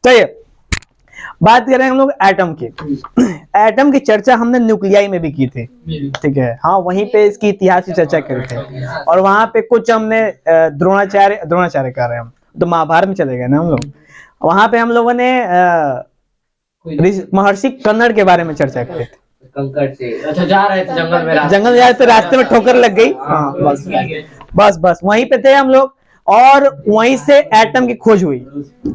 चलिए बात करें हम लोग एटम की। एटम की चर्चा हमने न्यूक्लियाई में भी की थी, ठीक है। हाँ, वहीं पे इसकी इतिहास की चर्चा करी थी और वहां पे कुछ हमने द्रोणाचार्य कर रहे हैं हम तो महाभारत में चले गए ना हम लोग। वहां पे हम लोगों ने महर्षि कन्नड़ के बारे में चर्चा की थी। कंकड़ से अच्छा जा रहे थे जंगल में, जंगल जा रहे थे, रास्ते में ठोकर लग गई। हाँ, बस वहीं पे थे हम लोग और वहीं से एटम की खोज हुई।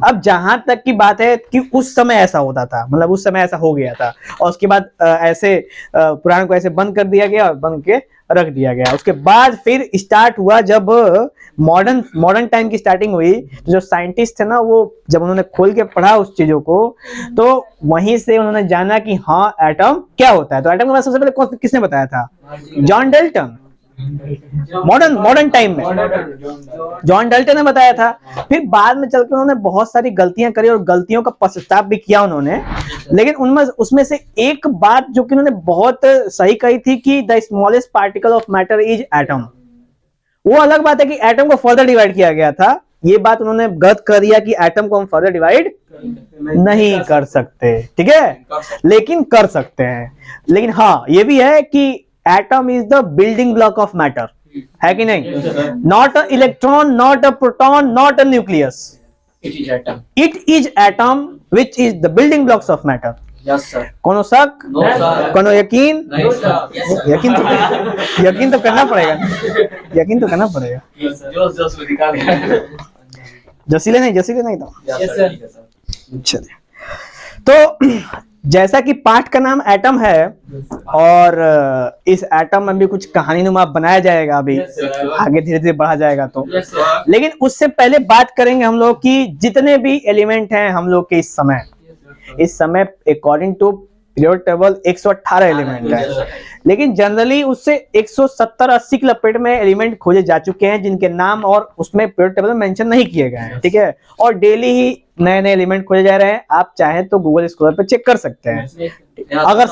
अब जहां तक की बात है कि उस समय ऐसा होता था, मतलब उस समय ऐसा हो गया था और उसके बाद ऐसे पुराण को ऐसे बंद कर दिया गया और बंद के रख दिया गया। उसके बाद फिर स्टार्ट हुआ जब मॉडर्न टाइम की स्टार्टिंग हुई, तो जो साइंटिस्ट थे ना वो जब उन्होंने खोल के पढ़ा उस चीजों को तो वहीं से उन्होंने जाना कि हाँ एटम क्या होता है। तो एटम के बारे में सबसे पहले किसने बताया था? John Dalton. मॉडर्न टाइम में जॉन डाल्टन ने बताया था। फिर बाद में चल के उन्होंने बहुत सारी गलतियां करी और गलतियों का पश्चाताप भी किया उन्होंने, लेकिन उनमें उसमें से एक बात जो कि उन्होंने बहुत सही कही थी कि the smallest particle of matter is atom. वो अलग बात है कि एटम को फर्दर डिवाइड किया गया था, ये बात उन्होंने गलत कर दिया कि एटम को हम फर्दर डिवाइड नहीं कर सकते, ठीक है, लेकिन कर सकते हैं। लेकिन हाँ ये भी है कि atom is the building block of matter, है कि नहीं? Not a electron, not a proton, not a nucleus, it is atom which is the building blocks of matter. कोनो शक? कोनो यकीन? यकीन तो करना पड़ेगा, यकीन तो करना पड़ेगा। जसीले नहीं तो चलिए। तो जैसा कि पाठ का नाम एटम है और इस एटम में भी कुछ कहानीनुमा बनाया जाएगा, अभी आगे धीरे धीरे बढ़ा जाएगा तो। लेकिन उससे पहले बात करेंगे हम लोग कि जितने भी एलिमेंट हैं हम लोग के इस समय according to periodic table 118 element है, लेकिन जनरली उससे 170-80 के लपेट में एलिमेंट खोजे जा चुके हैं जिनके नाम और उसमें पीरियोडिक टेबल में मेंशन नहीं किए गए हैं, ठीक है। और डेली ही नए नए एलिमेंट खोजे जा रहे हैं, आप चाहें तो गूगल स्कॉलर पे चेक कर सकते हैं अगर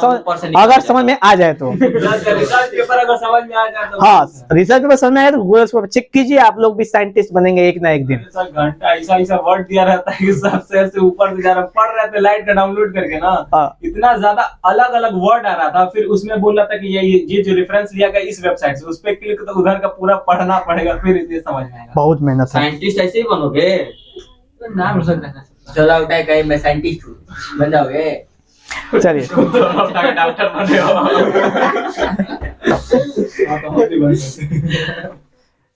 समझ में आ जाए तो। रिसर्च पेपर अगर समझ में आ जाए तो, हाँ रिसर्च पेपर समझ में आए तो गूगल स्कॉलर पे चेक कीजिए, आप लोग भी साइंटिस्ट बनेंगे एक ना एक दिन। घंटा ऐसा वर्ड दिया रहता है कि सबसे से ऊपर से जा रहा पढ़ रहे थे लाइट का डाउनलोड करके ना, इतना ज्यादा अलग अलग वर्ड आ रहा था। फिर उसमें बोल रहा था कि ये जो रेफरेंस लिया गया इस वेबसाइट से, उस पे क्लिक तो उधर का पूरा पढ़ना पड़ेगा, फिर इसे समझ में आएगा। बहुत मेहनत है। साइंटिस्ट ऐसे ही बनोगे? नाम चला उठाए कहीं मैं साइंटिस्ट बन जाओगे। चलिए डॉक्टर बने हो।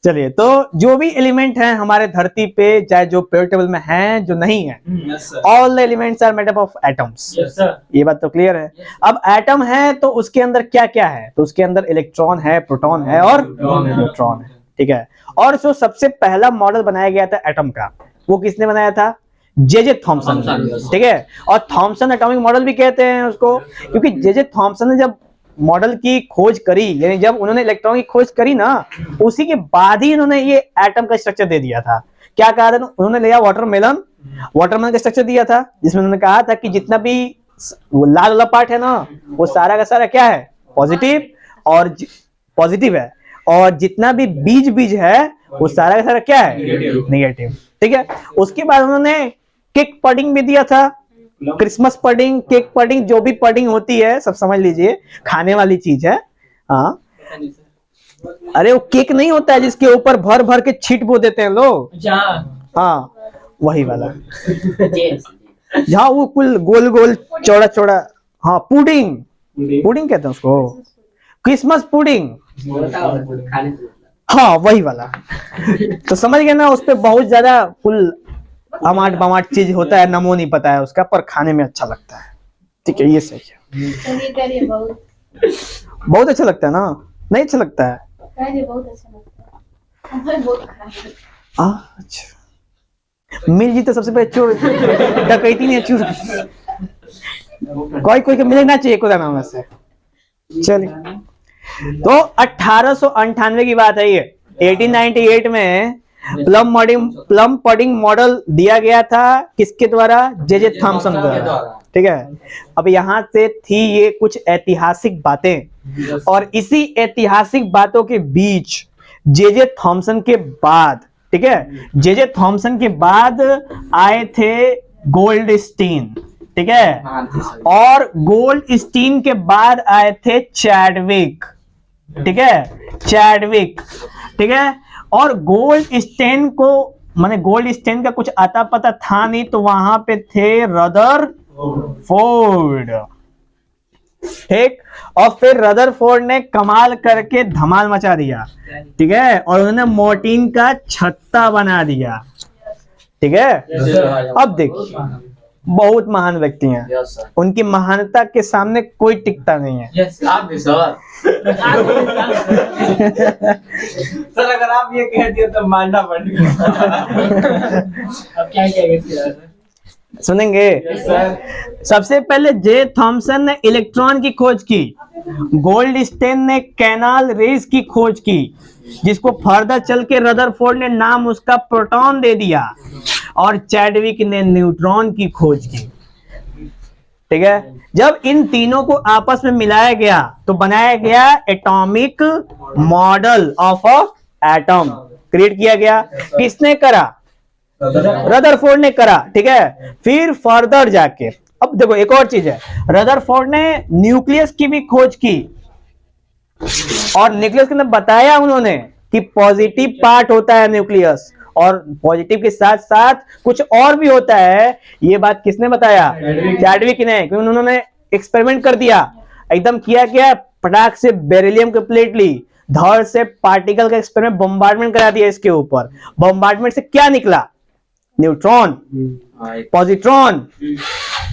चलिए, तो जो भी एलिमेंट हैं हमारे धरती पे, चाहे जो पीरियोडिक टेबल में हैं जो नहीं है, all the elements are made up of atoms. ये बात तो क्लियर है। अब एटम है तो उसके अंदर क्या क्या है? तो उसके अंदर इलेक्ट्रॉन है, प्रोटॉन है और न्यूट्रॉन है, ठीक है। और जो सबसे पहला मॉडल बनाया गया था एटम का, वो किसने बनाया था? जे थॉमसन, ठीक है। और थॉमसन एटॉमिक मॉडल भी कहते हैं उसको, क्योंकि जे थॉमसन ने जब मॉडल की खोज करी, यानी जब उन्होंने इलेक्ट्रॉन की खोज करी ना, उसी के बाद ही उन्होंने ये एटम का स्ट्रक्चर दे दिया था। क्या कहा था उन्होंने? लिया वाटरमेलन का स्ट्रक्चर दिया था, जिसमें उन्होंने कहा था कि जितना भी लाल वाला पार्ट है ना, वो सारा का सारा क्या है? पॉजिटिव है, और जितना भी बीज है वो सारा का सारा क्या है? नेगेटिव, ठीक है। उसके बाद उन्होंने केक पडिंग भी दिया था, क्रिसमस पडिंग, केक पडिंग, जो भी पडिंग होती है सब समझ लीजिए, खाने वाली चीज है। हाँ, अरे वो केक नहीं होता है जिसके ऊपर भर भर के छींट बो देते हैं लोग, हाँ वही वाला। जहाँ वो कुल गोल गोल चौड़ा चौड़ा, हाँ पुडिंग कहते हैं उसको, क्रिसमस पुडिंग, हाँ वही वाला। तो समझ गए ना, उस पर बहुत ज्यादा फुल अमाट बमाट चीज होता है, नमो नहीं पता है उसका, पर खाने में अच्छा लगता है, ठीक है। ये सही है, बहुत अच्छा लगता है ना? नहीं अच्छा लगता है? बहुत अच्छा लगता है, बहुत अच्छा। मिल जी तो सबसे पहले चोर डकैती नहीं है, चोर कोई के मिले ना चाहिए खुदा नाम से। चलिए, तो 1898 की बात है ये। 1898 में प्लम पडिंग मॉडल दिया गया था, किसके द्वारा? जे थॉमसन द्वारा, ठीक है। अब यहाँ से थी ये कुछ ऐतिहासिक बातें, और इसी ऐतिहासिक बातों के बीच जे थॉमसन के बाद, ठीक है, जे थॉमसन के बाद आए थे गोल्डस्टीन, ठीक है। हाँ जी सर। और गोल्डस्टीन के बाद आए थे चैडविक, ठीक है, चैडविक, ठीक है। और गोल्डस्टीन को माने गोल्डस्टीन का कुछ आता पता था नहीं, तो वहां पे थे रदरफोर्ड, ठीक। और फिर रदरफोर्ड ने कमाल करके धमाल मचा दिया, ठीक है, और उन्होंने मोर्टीन का छत्ता बना दिया, ठीक है। अब देखिए, बहुत महान व्यक्ति हैं, यस सर। उनकी महानता के सामने कोई टिकता नहीं है। यस आप भी सर। सर अगर आप ये कह दिए तो मानना पड़ेगा। अब क्या कहेंगे सर? सुनेंगे। सर सबसे पहले जे थॉमसन ने इलेक्ट्रॉन की खोज की, गोल्डस्टीन ने कैनाल रेज की खोज की, जिसको फर्दर चल के रदरफोर्ड ने नाम उसका प्रोटॉन दे दिया, और चैडविक ने न्यूट्रॉन की खोज की, ठीक है। जब इन तीनों को आपस में मिलाया गया तो बनाया गया atomic model of a atom, create किया गया। किसने करा? रदरफोर्ड ने करा, ठीक है। फिर फर्दर जाके अब देखो एक और चीज है, रदरफोर्ड ने न्यूक्लियस की भी खोज की, और न्यूक्लियस के अंदर बताया उन्होंने कि पॉजिटिव पार्ट होता है न्यूक्लियस, और पॉजिटिव के साथ साथ कुछ और भी होता है। ये बात किसने बताया? चैडविक ने, क्योंकि उन्होंने एक्सपेरिमेंट कर दिया, एकदम किया क्या, पटाख से बेरिलियम की प्लेट ली, धड़ से पार्टिकल का एक्सपेरिमेंट, बम्बार्डमेंट करा दिया इसके ऊपर। बम्बार्डमेंट से क्या निकला? न्यूट्रॉन, पॉजिट्रॉन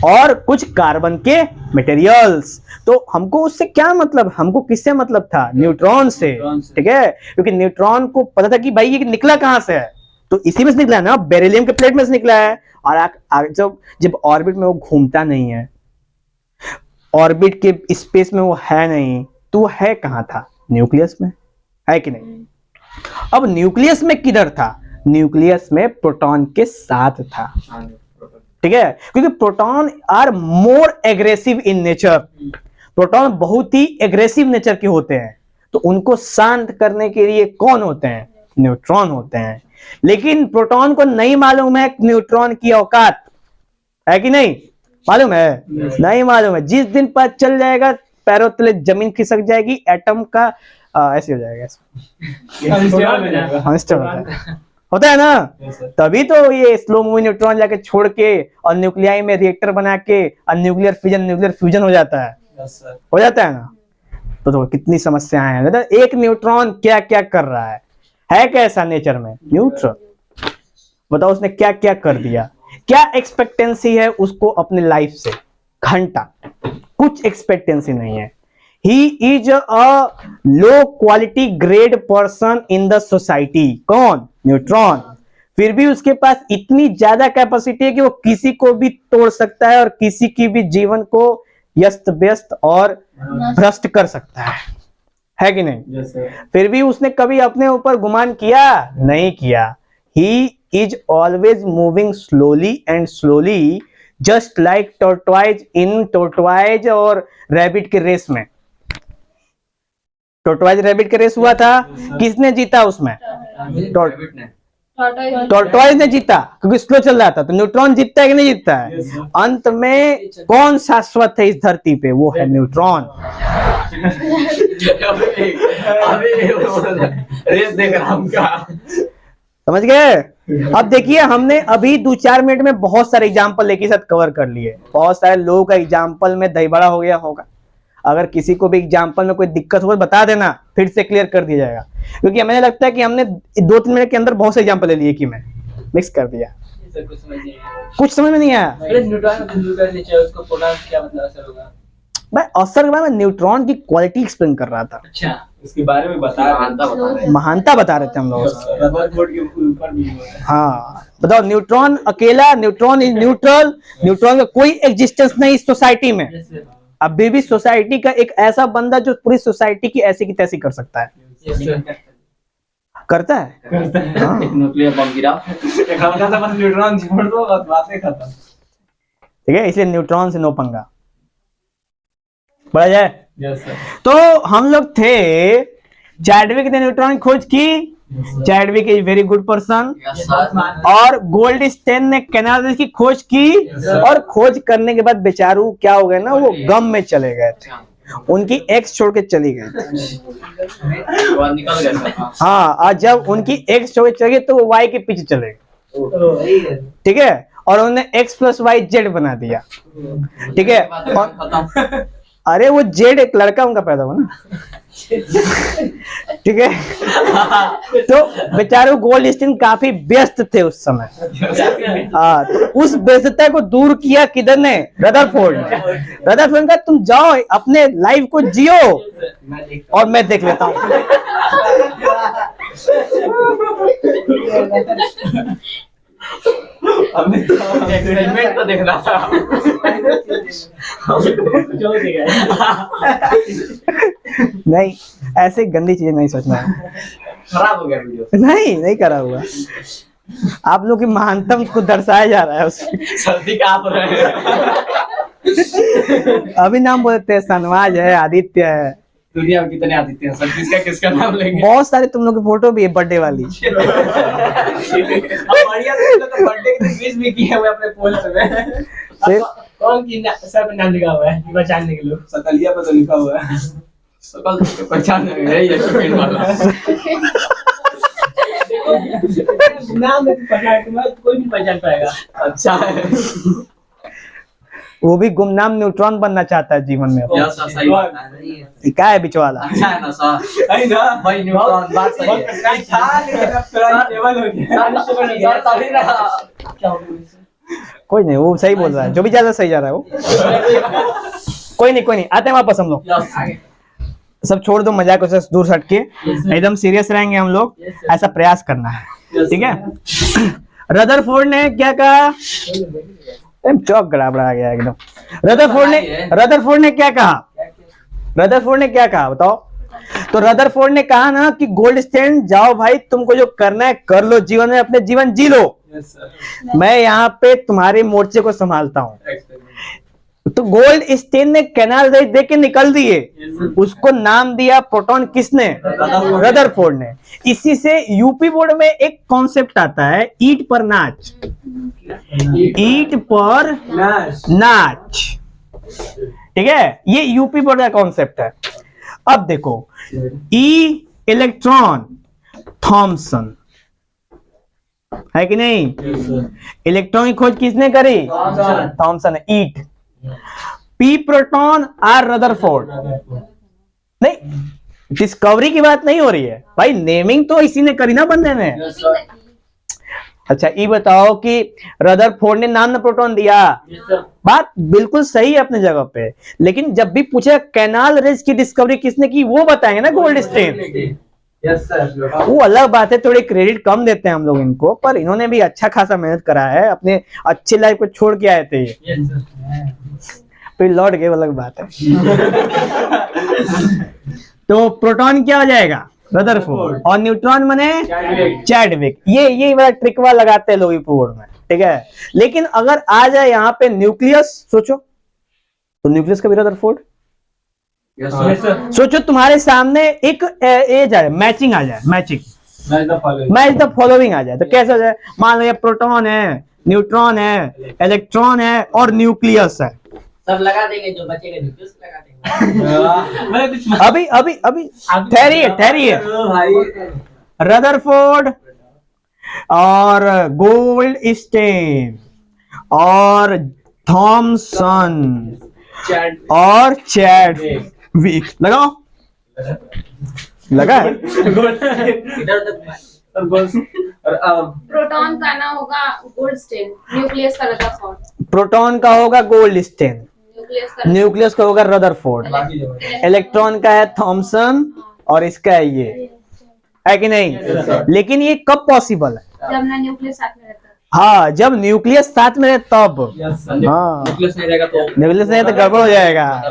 और कुछ कार्बन के मटेरियल्स। तो हमको उससे क्या मतलब, हमको किससे मतलब था? न्यूट्रॉन से, ठीक है। क्योंकि न्यूट्रॉन को पता था कि भाई ये निकला कहां से है, तो इसी में से निकला ना, बेरिलियम के प्लेट में से निकला है। और जब ऑर्बिट में वो घूमता नहीं है, ऑर्बिट के स्पेस में वो है नहीं, तो वो है कहां था? न्यूक्लियस में, है कि नहीं? अब न्यूक्लियस में किधर था? न्यूक्लियस में प्रोटॉन के साथ था, ठीक है। क्योंकि proton are more aggressive in nature, proton बहुत ही एग्रेसिव नेचर के होते हैं, तो उनको शांत करने के लिए कौन होते हैं? न्यूट्रॉन होते हैं। लेकिन प्रोटॉन को नहीं मालूम है न्यूट्रॉन की औकात, है कि नहीं? मालूम है? नहीं मालूम है। जिस दिन पता चल जाएगा, पैरों तले जमीन खिसक जाएगी, एटम का ऐसे हो जाएगा, होता है ना। तभी तो ये स्लो मूविंग न्यूट्रॉन जाके छोड़ के और न्यूक्लियाई में रिएक्टर बना के और न्यूक्लियर फ्यूजन हो जाता है, हो जाता है ना। तो कितनी समस्याएं हैं। तो एक न्यूट्रॉन क्या क्या कर रहा है कैसा नेचर में? न्यूट्रॉन, बताओ उसने क्या क्या कर दिया, क्या एक्सपेक्टेंसी है उसको अपने लाइफ से? घंटा, कुछ एक्सपेक्टेंसी नहीं है। He is a low quality grade person in the society. कौन? न्यूट्रॉन। फिर भी उसके पास इतनी ज्यादा कैपेसिटी है कि वो किसी को भी तोड़ सकता है और किसी की भी जीवन को यस्त व्यस्त और भ्रष्ट कर सकता है कि नहीं? Yes, sir. फिर भी उसने कभी अपने ऊपर गुमान किया? नहीं किया। He is always moving slowly and slowly, just like tortoise in tortoise और रैबिट के रेस में। टोर्टवाइज रैबिट का रेस हुआ था, किसने जीता उसमें? टोर्टवाइज ने जीता, क्योंकि स्लो चल रहा था। तो न्यूट्रॉन जीतता है कि नहीं जीतता है? अंत में कौन शाश्वत है इस धरती पे? वो है न्यूट्रॉन। रेस देख रहा हूं क्या? समझ गए? अब देखिए, हमने अभी 2-4 मिनट में बहुत सारे एग्जाम्पल लेके साथ कवर कर लिए। बहुत सारे लोगों का एग्जाम्पल में दही बड़ा हो गया होगा। अगर किसी को भी एग्जाम्पल में कोई दिक्कत हो बता देना, फिर से क्लियर कर दिया जाएगा। क्योंकि हमें लगता है कि हमने 2-3 मिनट के अंदर बहुत से एग्जाम्पल ले लिए कि मैं मिक्स कर दिया, कुछ समझ में नहीं आया। मैं असर के बारे में न्यूट्रॉन की क्वालिटी एक्सप्लेन कर रहा था। अच्छा, इसके बारे में बता रहे हैं। महानता बता रहे थे हम लोग। रदरफोर्ड के ऊपर भी हुआ है। हाँ, बताओ, न्यूट्रॉन अकेला, न्यूट्रॉन इज न्यूट्रल, न्यूट्रॉन का कोई एग्जिस्टेंस नहीं इस सोसाइटी में। अभी भी सोसाइटी का एक ऐसा बंदा जो पूरी सोसाइटी की ऐसी की तैसी कर सकता है, करता है। हाँ। न्यूक्लियर बम गिरा। एक हल्का सा बस न्यूट्रॉन छोड़ दो, बस बातें खत्म। ठीक है, इसलिए न्यूट्रॉन से नो पंगा। बढ़ा जाए। Yes sir. तो हम लोग थे, चैडविक ने न्यूट्रॉन की खोज की, Chadwick is very good person. Yes, sir. और गोल्डस्टेन ने कैनाल रेस की खोज की और खोज करने के बाद बेचारू क्या हो गए ना, वो गम में चले गए थे, उनकी एक्स छोड़ के चली गए थे। वो निकल गया। हाँ, और जब उनकी एक्स छोड़ के चली गई तो वो वाई के पीछे चले गए, ठीक है, और उन्होंने एक्स प्लस वाई जेड बना दिया, ठीक है। और खत्म। अरे वो जेड एक लड़का उनका पैदा हुआ ना, ठीक है। तो बेचारे गोल्डस्टीन काफी व्यस्त थे उस समय। हाँ, तो उस व्यस्तता को दूर किया किधर ने, रदरफोर्ड। रदरफोर्ड का तुम जाओ अपने लाइफ को जियो और मैं देख लेता हूँ। एक्सपेरिमेंट तो देखना था। नहीं, ऐसे गंदी चीजें नहीं सोचना है। खराब हो गया वीडियो। नहीं करा हुआ, आप लोग की महानतम को दर्शाया जा रहा है उसमें। सर्दी कांप रहे हैं। अभी नाम बोलते हैं, सनवाज है, आदित्य है, दुनिया में कितने आदित्य हैं सर, किसका किसका नाम लेंगे? बहुत सारे तुम लोग की फोटो भी है बर्थडे वाली। बढ़िया तो बर्थडे के दिन विश भी किए हुए अपने पोस्ट में। फिर कौन की सर पे नाम लिखा हुआ है पहचानने के लिए? सकलिया पे तो लिखा हुआ है। सकल तो पहचान है ये पेन वाला। नाम में पहचान कोई भी पहचान पाएगा। अच्छा है। वो भी गुमनाम न्यूट्रॉन बनना चाहता है जीवन में। यस सर, सही बात है। क्या है बिचवाला? अच्छा है ना सर। है ना भाई न्यूट्रॉन बात सही है। था लेकिन अब थोड़ा स्टेबल हो गया। सर तभी ना क्या हो गया? कोई नहीं, वो सही बोल रहा है, जो भी ज्यादा सही जा रहा है वो। कोई नहीं, आते हैं वापस हम लोग। यस सब छोड़ दो, मजाक से दूर हट के एकदम सीरियस रहेंगे हम लोग, ऐसा प्रयास करना है, ठीक है। रदरफोर्ड ने क्या कहा? चौक गड़बड़ा गया एकदम। रदरफोर्ड ने क्या कहा? रदरफोर्ड ने क्या कहा बताओ? तो रदरफोर्ड ने कहा ना कि गोल्डस्टेन जाओ भाई, तुमको जो करना है कर लो, जीवन में अपने जीवन जी लो, मैं यहाँ पे तुम्हारे मोर्चे को संभालता हूँ। तो गोल्डस्टेन ने कैनाल रेस दे के निकल दिए, उसको नाम दिया प्रोटॉन। किसने? रदरफोर्ड ने। इसी से यूपी बोर्ड में एक कॉन्सेप्ट आता है, ईट पर नाच। ईट पर नाच, ठीक है, ये यूपी बोर्ड का कॉन्सेप्ट है। अब देखो, ई इलेक्ट्रॉन थॉमसन है कि नहीं? इलेक्ट्रॉन की खोज किसने करी? थॉमसन ने। It. P proton or Rutherford. नहीं, डिस्कवरी की बात नहीं हो रही है भाई, नेमिंग तो इसी ने करी ना बंदे ने। अच्छा, ये बताओ कि रदरफोर्ड ने नाम न प्रोटॉन दिया, बात बिल्कुल सही है अपने जगह पे, लेकिन जब भी पूछे कैनाल रेस की डिस्कवरी किसने की, वो बताएंगे ना गोल्डस्टेन। Yes sir. वो अलग बात है, थोड़ी क्रेडिट कम देते हैं हम लोग इनको, पर इन्होंने भी अच्छा खासा मेहनत करा है, अपने अच्छी लाइफ को छोड़ के आए थे ये, फिर लौट गए, अलग बात है। तो प्रोटॉन क्या हो जाएगा? रदरफोर्ड। और न्यूट्रॉन मने चैडविक। ये वाला ट्रिकवा लगाते हैं लोग बोर्ड में, ठीक है। लेकिन अगर आ जाए यहाँ पे न्यूक्लियस, सोचो तो न्यूक्लियस का भी रदरफोर्ड। सोचो तुम्हारे सामने एक एज आ जाए, मैचिंग आ जाए, मैच द फॉलोइंग आ जाए, तो कैसे हो जाए? मान लो ये प्रोटॉन है, न्यूट्रॉन है, इलेक्ट्रॉन है और न्यूक्लियस है। सब लगा देंगे, जो बचेगा न्यूक्लियस लगा देंगे। अभी ठहरिए। रदरफोर्ड और गोल्डस्टेन और थॉमसन और चैडविक, लगाओ, लगा है? इधर प्रोटॉन का ना होगा गोल्डस्टेन, न्यूक्लियस का रदरफोर्ड। प्रोटॉन का होगा गोल्डस्टेन, न्यूक्लियस का होगा रदरफोर्ड, इलेक्ट्रॉन का है थॉमसन और इसका है ये, है कि नहीं? लेकिन ये कब पॉसिबल है? जब ना न्यूक्लियस साथ में रहता है। हाँ, जब न्यूक्लियस साथ में रहे तब। हाँ, न्यूक्लियस नहीं रहेगा तो न्यूक्लियस नहीं तो गड़बड़ हो जाएगा।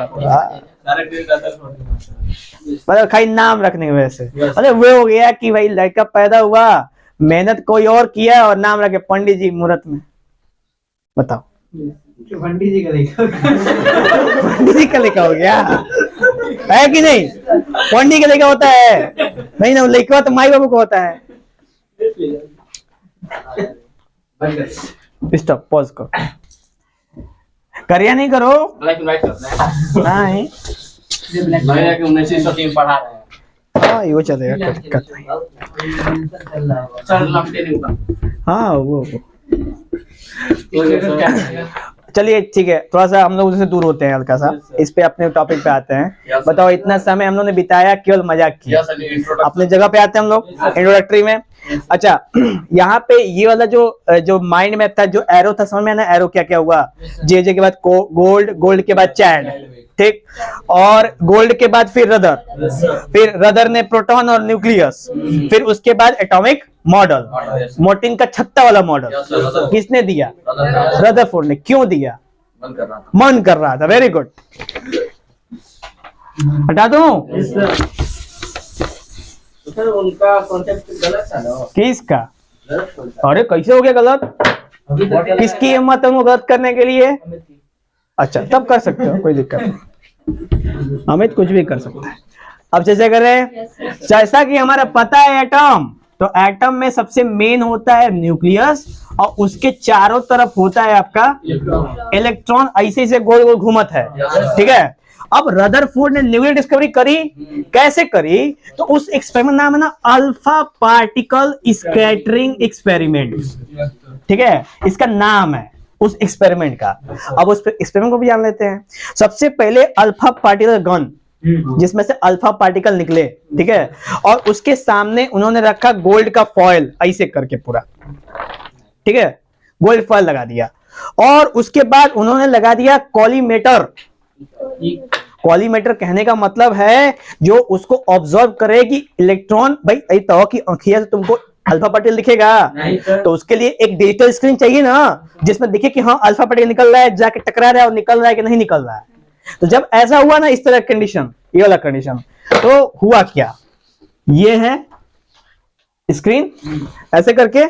मतलब खाली नाम रखने की वजह से, अरे वो हो गया कि भाई लड़का पैदा हुआ, मेहनत कोई और किया और नाम रखे पंडित जी मुहूर्त में। बताओ, पंडित जी का लिखा पंडित जी का लिखा हो गया है कि नहीं? पंडित का लिखा होता है नहीं ना, लिखवा तो माई बाबू को होता है। बंद कर स्टॉप, पॉज करो, करिया नहीं करो, ब्लैक एंड व्हाइट करना है नहीं मैं कि 1903 पढ़ा रहे हैं हाँ ये चलेगा, कोई दिक्कत नहीं। चल लंबे नहीं होगा हाँ वो चलिए ठीक है, थोड़ा सा हम लोग उससे दूर होते हैं हल्का सा, इस पे अपने टॉपिक पे आते हैं। बताओ इतना समय हम लोग ने बिताया केवल मजाक किया, अपने जगह पे आते हैं हम लोग इंट्रोडक्टरी में। अच्छा यहाँ पे ये वाला जो माइंड मैप था, जो एरो था, समझ में आना एरो क्या क्या हुआ? जे के बाद गोल्ड, गोल्ड के बाद चैड, ठीक, और गोल्ड के बाद फिर रदर ने प्रोटॉन और न्यूक्लियस, फिर उसके बाद एटॉमिक मॉडल, मोर्टिन का छत्ता वाला मॉडल किसने दिया? रदरफोर्ड ने। क्यों दिया? मन कर रहा था। वेरी गुड, हटा दूं? सर उनका कॉन्सेप्ट गलत था ना। किसका? अरे कैसे हो गया गलत? किसकी हिम्मत है वो गलत करने के लिए? अच्छा तब कर सकते हो, कोई दिक्कत नहीं, अमित कुछ भी कर सकता है। अब जैसे करें, जैसा कि हमारा पता है एटम, तो एटम में सबसे मेन होता है न्यूक्लियस और उसके चारों तरफ होता है आपका इलेक्ट्रॉन, ऐसे ऐसे गोल गोल घूमत है, ठीक है। अब रदरफोर्ड ने न्यूक्लियर डिस्कवरी करी, कैसे करी? तो उस एक्सपेरिमेंट नाम है ना अल्फा पार्टिकल स्कैटरिंग एक्सपेरिमेंट, ठीक है, इसका नाम है उस एक्सपेरिमेंट का। अब उस एक्सपेरिमेंट को भी जान लेते हैं। सबसे पहले अल्फा पार्टिकल गन, जिसमें से अल्फा पार्टिकल निकले, ठीक है, और उसके सामने उन्होंने रखा गोल्ड का फॉयल ऐसे करके पूरा, ठीक है, गोल्ड फॉयल लगा दिया, और उसके बाद उन्होंने लगा दिया कॉलीमेटर। कॉलीमेटर कहने का मतलब है जो उसको ऑब्जर्व करे कि इलेक्ट्रॉन, भाई तो की आंखिया से तुमको अल्फा पार्टिकल दिखेगा, तो उसके लिए एक डिजिटल स्क्रीन चाहिए ना, जिसमें दिखे कि हाँ अल्फा पार्टिकल निकल रहा है, जाके टकरा रहा है और निकल रहा है कि नहीं निकल रहा है। तो जब ऐसा हुआ ना, इस तरह कंडीशन, ये वाला कंडीशन, तो हुआ क्या? ये है स्क्रीन ऐसे करके,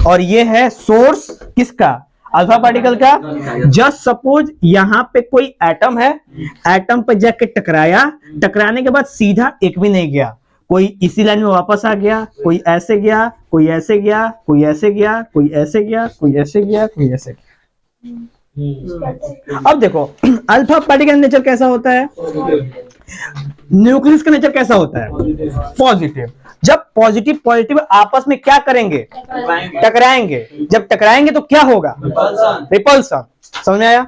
और ये है सोर्स किसका? अल्फा पार्टिकल का। जस्ट सपोज यहां पे कोई एटम है, एटम पे जाके टकराया, टकराने के बाद सीधा एक भी नहीं गया, कोई इसी लाइन में वापस आ गया, कोई ऐसे गया, कोई ऐसे गया, कोई ऐसे गया, कोई ऐसे गया, कोई ऐसे गया, कोई ऐसे गया। अब देखो अल्फा पार्टिकल नेचर कैसा होता है, न्यूक्लियस का नेचर कैसा होता है? पॉजिटिव। जब पॉजिटिव पॉजिटिव आपस में क्या करेंगे? टकराएंगे। जब टकराएंगे तो क्या होगा? रिपल्सन। समझ में आया?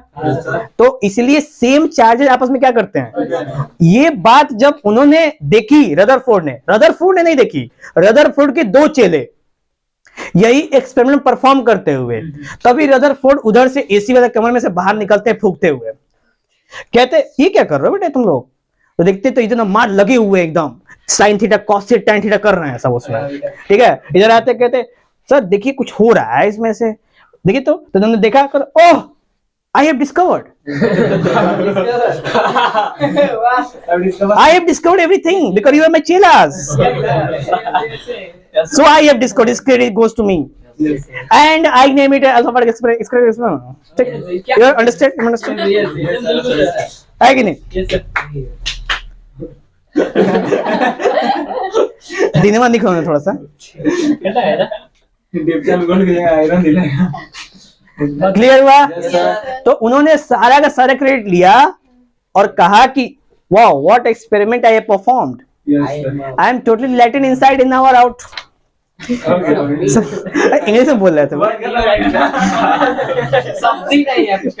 तो इसलिए सेम चार्जेस आपस में क्या करते हैं? ये बात जब उन्होंने देखी रदरफोर्ड ने नहीं देखी, रदरफोर्ड के दो चेले यही एक्सपेरिमेंट परफॉर्म करते हुए, तभी रदरफोर्ड उधर से एसी वाले कमरे में से बाहर निकलते फूंकते हुए, कहते ये क्या कर रहे हो बेटे तुम लोग? तो देखते तो इतना मार लगे हुए एकदम sine theta cos theta tan theta कर रहे हैं सब उसमें, ठीक है। इधर आते कहते सर देखिए कुछ हो रहा है इसमें से, देखिए तो तुमने देखा कर, ओह I have discovered everything because you are my chelas. So I have discovered, this credit goes to me. And I name it alphabetic experiment. You understand? You understand? है कि नहीं? दिनवा दिखाओ थोड़ा सा। क्लियर हुआ? तो उन्होंने सारा का सारा क्रेडिट लिया और कहा कि wow what experiment I have performed, I am totally Latin inside in our out. English में बोल रहे थे समझी नहीं है कुछ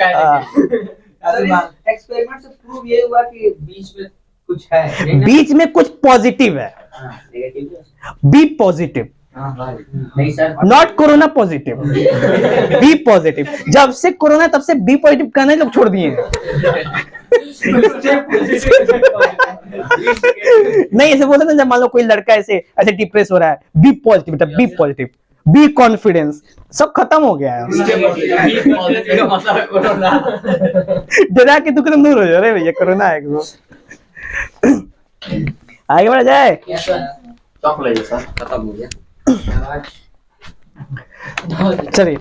एक्सपेरिमेंट से प्रूव ये हुआ कि बीच में कुछ है, बीच में कुछ पॉजिटिव है, बी पॉजिटिव, नहीं sir, not corona positive, be positive. जब से कोरोना तब से बी पॉजिटिव कहना ही लोग छोड़ दिए हैं। नहीं ऐसे बोलते ना, जब मान लो कोई लड़का ऐसे ऐसे डिप्रेस हो रहा है, बी पॉजिटिव बेटा, बी पॉजिटिव, बी कॉन्फिडेंस, सब खत्म हो गया है। डरा के तुम दूर हो जाओ, अरे भैया कोरोना है। आगे बढ़ा जाए। खत्म हो गया। चलिए,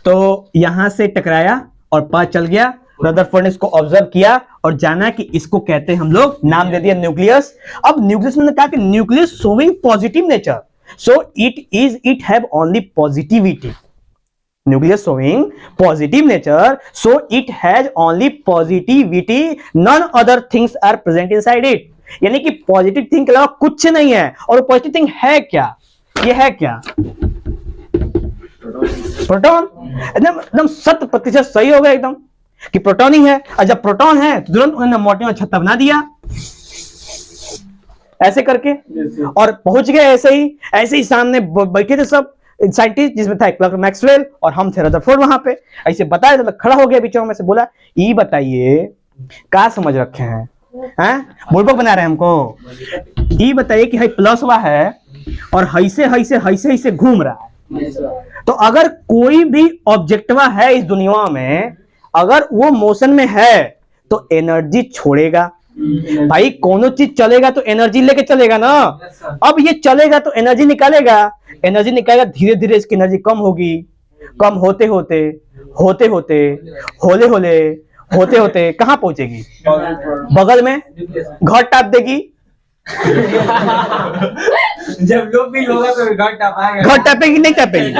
तो यहां से टकराया और पता चल गया, रदरफोर्ड ने इसको ऑब्जर्व किया और जाना कि इसको कहते हैं हम लोग, नाम दे दिया न्यूक्लियस। अब न्यूक्लियस में कहा कि nucleus showing positive nature, so it have only positivity. Nucleus showing positive nature, so it has only positivity, none other things are present inside it. यानी कि पॉजिटिव थिंग के अलावा कुछ नहीं है। और पॉजिटिव थिंग है क्या? ये है क्या? प्रोटॉन। एकदम एकदम 100% सही हो गया एकदम कि प्रोटॉन ही है। और जब प्रोटॉन है तो तुरंत उन्होंने मोटे में छत्ता बना दिया ऐसे करके, और पहुंच गए ऐसे ही सामने बैठे थे सब साइंटिस्ट, जिसमें था क्लर्क मैक्सवेल और हम थे रदरफोर्ड। वहां पे ऐसे बताया तो खड़ा हो गया बीचों में से, बोला ये बताइए क्या समझ रखे हैं बुड़बक बना रहे हैं हमको। ये बताइए कि हाई प्लस हुआ है और ऐसे घूम रहा है, तो अगर कोई भी ऑब्जेक्टवा है इस दुनिया में, अगर वो मोशन में है तो एनर्जी छोड़ेगा। भाई कोनो चीज चलेगा तो एनर्जी लेके चलेगा ना। अब ये चलेगा तो एनर्जी निकालेगा, धीरे धीरे इसकी एनर्जी कम होगी, कम होते होते कहां पहुंचेगी? बगल में घर टाप देगी। जब लो फील होगा तो घर टापेगा। घर टापेगी नहीं टापेगी?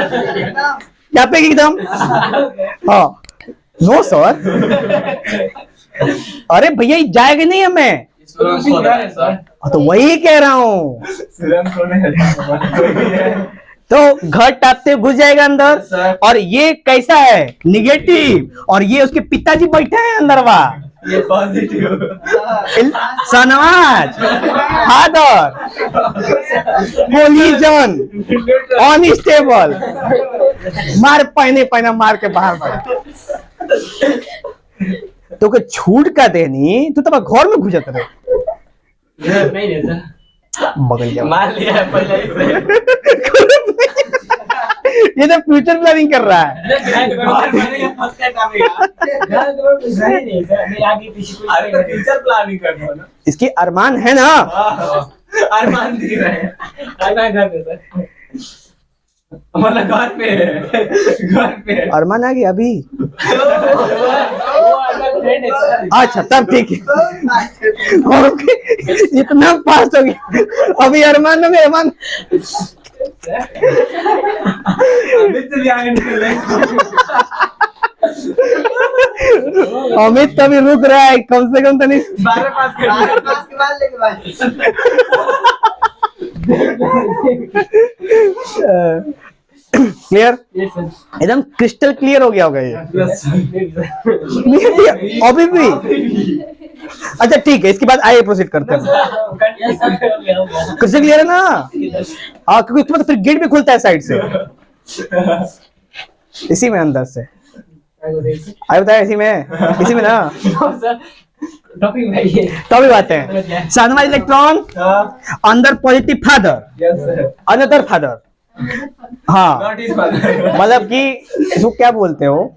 टापेगी एकदम। हाँ नो सर, अरे भैया ये जाएगा नहीं हमें, तो वही कह रहा हूँ। तो घर टापते घुस जाएगा अंदर, और ये कैसा है? निगेटिव, और ये उसके पिताजी बैठे हैं अंदर, वाह ये पॉजिटिव। सनवाज फादर पोलिजन अनस्टेबल, मार पहने मार के बाहर तो के छूट का देनी, तू तो घर में घुसत रहे। नहीं सर, बगल जा मार लिया है पहले ही से। ये तो फ्यूचर प्लानिंग कर रहा है। अरे तो फ्यूचर प्लानिंग कर दो ना। इसके अरमान है ना, अरमान दिख रहे हैं। घर पे सर, मतलब घर पे अरमान आ गया अभी। अच्छा तब ठीक है, इतना फास्ट हो गया अभी। अरमान में अरमान अमित तभी रुक रहा है, कम से कम तो नहीं 12 पास के बाद लेके क्लियर? एकदम क्रिस्टल क्लियर हो गया होगा ये। अभी भी अच्छा ठीक है, इसके बाद आइए प्रोसीड करते हैं। क्रिस्टल क्लियर है ना? हाँ, क्योंकि उसके बाद फिर गेट भी खुलता है साइड से, इसी में अंदर से। आइए बताया इसी में ना। टॉपिक बात है। साधना इलेक्ट्रॉन अंदर पॉजिटिव फादर, अनदर फादर। हाँ मतलब कि इसको क्या बोलते हो,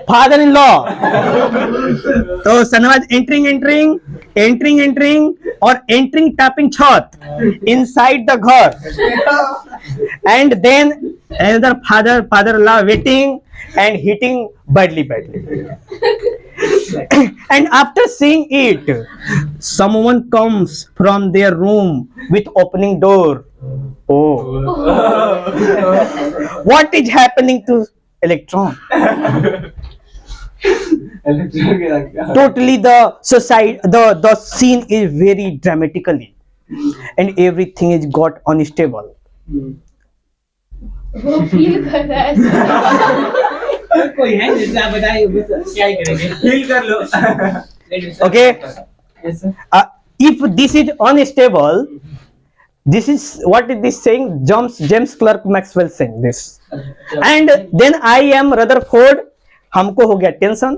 फादर इन लॉ। तो सनवाज एंटरिंग और एंटरिंग टैपिंग छत इनसाइड द घर, and then another father law waiting and hitting badly. And after seeing it, someone comes from their room with opening door. Oh, what is happening to electron? Totally the society, the scene is very dramatically, and everything is got unstable. वो feel कर रहा है। कोई है जैसे आप बताइए, क्या ही करेंगे, फील कर लो। Okay. Yes, sir. If this is unstable, this is what is this saying? James Clerk Maxwell saying this, and then I am Rutherford. हमको हो गया टेंशन,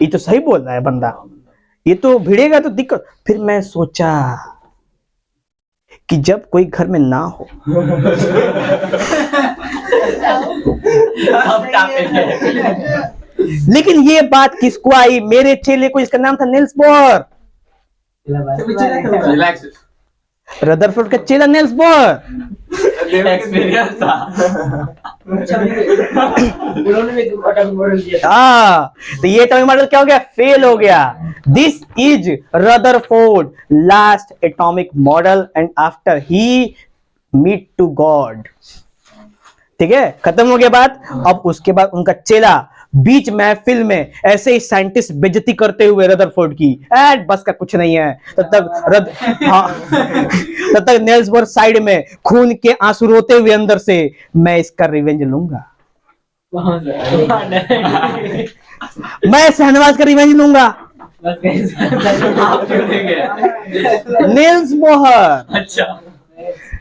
ये तो सही बोल रहा है बंदा, ये तो भिड़ेगा तो दिक्कत। फिर मैं सोचा कि जब कोई घर में ना हो लेकिन ये बात किसको आई? मेरे चेले को, इसका नाम था निल्स बोर। रिलैक्स, रदरफोर्ड का चेला निल्स बोर। एक्सपीरियंस था। उन्होंने भी एटॉमिक मॉडल दिया था। हाँ, तो ये एटॉमिक मॉडल क्या हो गया? फेल हो गया। This is Rutherford last atomic model, and after he meet to God. ठीक है, खत्म हो गया बात। अब उसके बाद उनका चेला बीच महफिल में ऐसे ही साइंटिस्ट बेइज्जती करते हुए रदरफोर्ड की, बस का कुछ नहीं है। तब तक नेल्स बोर साइड में खून के आंसू रोते हुए अंदर से, मैं इसका रिवेंज लूंगा, मैं शहनवाज का रिवेंज लूंगा। नेल्स बोहर, अच्छा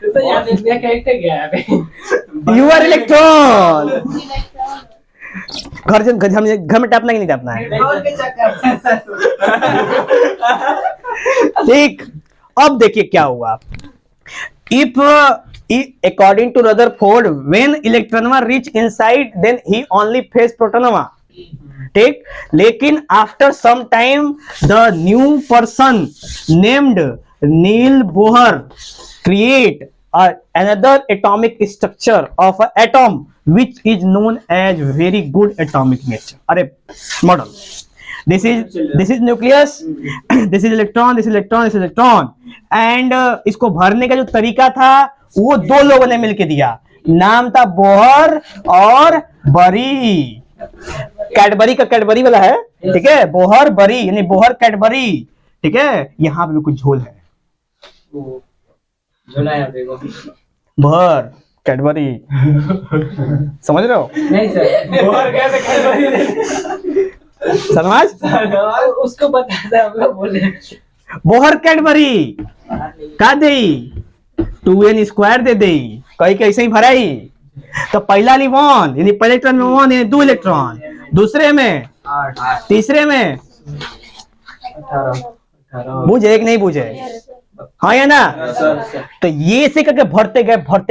तो यार इंडिया कैरेक्टर क्या है? You are electron. घर में टापना कि नहीं टापना है? ठीक, अब देखिए क्या हुआ। If according to Rutherford, when इलेक्ट्रॉनवा reach inside then he only face प्रोटोनवा। ठीक, लेकिन after some time the new person named Niels Bohr create another atomic structure of an atom which is known as very good atomic nature. अरे model, this is nucleus, this is electron, this is electron, this is electron, and इसको भरने का जो तरीका था वो दो लोगों ने मिलके दिया, नाम था बोहर और बरी। कैडबरी का कैडबरी वाला है, ठीक है, बोहर बरी यानी बोहर कैडबरी। ठीक है, यहाँ पे भी कुछ झोल है, बोहर कैडबरी, समझ रहे हो? नहीं सर, समझ उसको पता था, हम लोग बोले बोहर कैडबरी का दे 2n स्क्वायर दे दे, कहीं कैसे ही भराई। तो पहला वन यानी पहले इलेक्ट्रॉन में 1 यानी 2 इलेक्ट्रॉन, दूसरे में 8 तीसरे में 18 बुझे एक नहीं बुझे, हाँ या ना? तो ये से करके भरते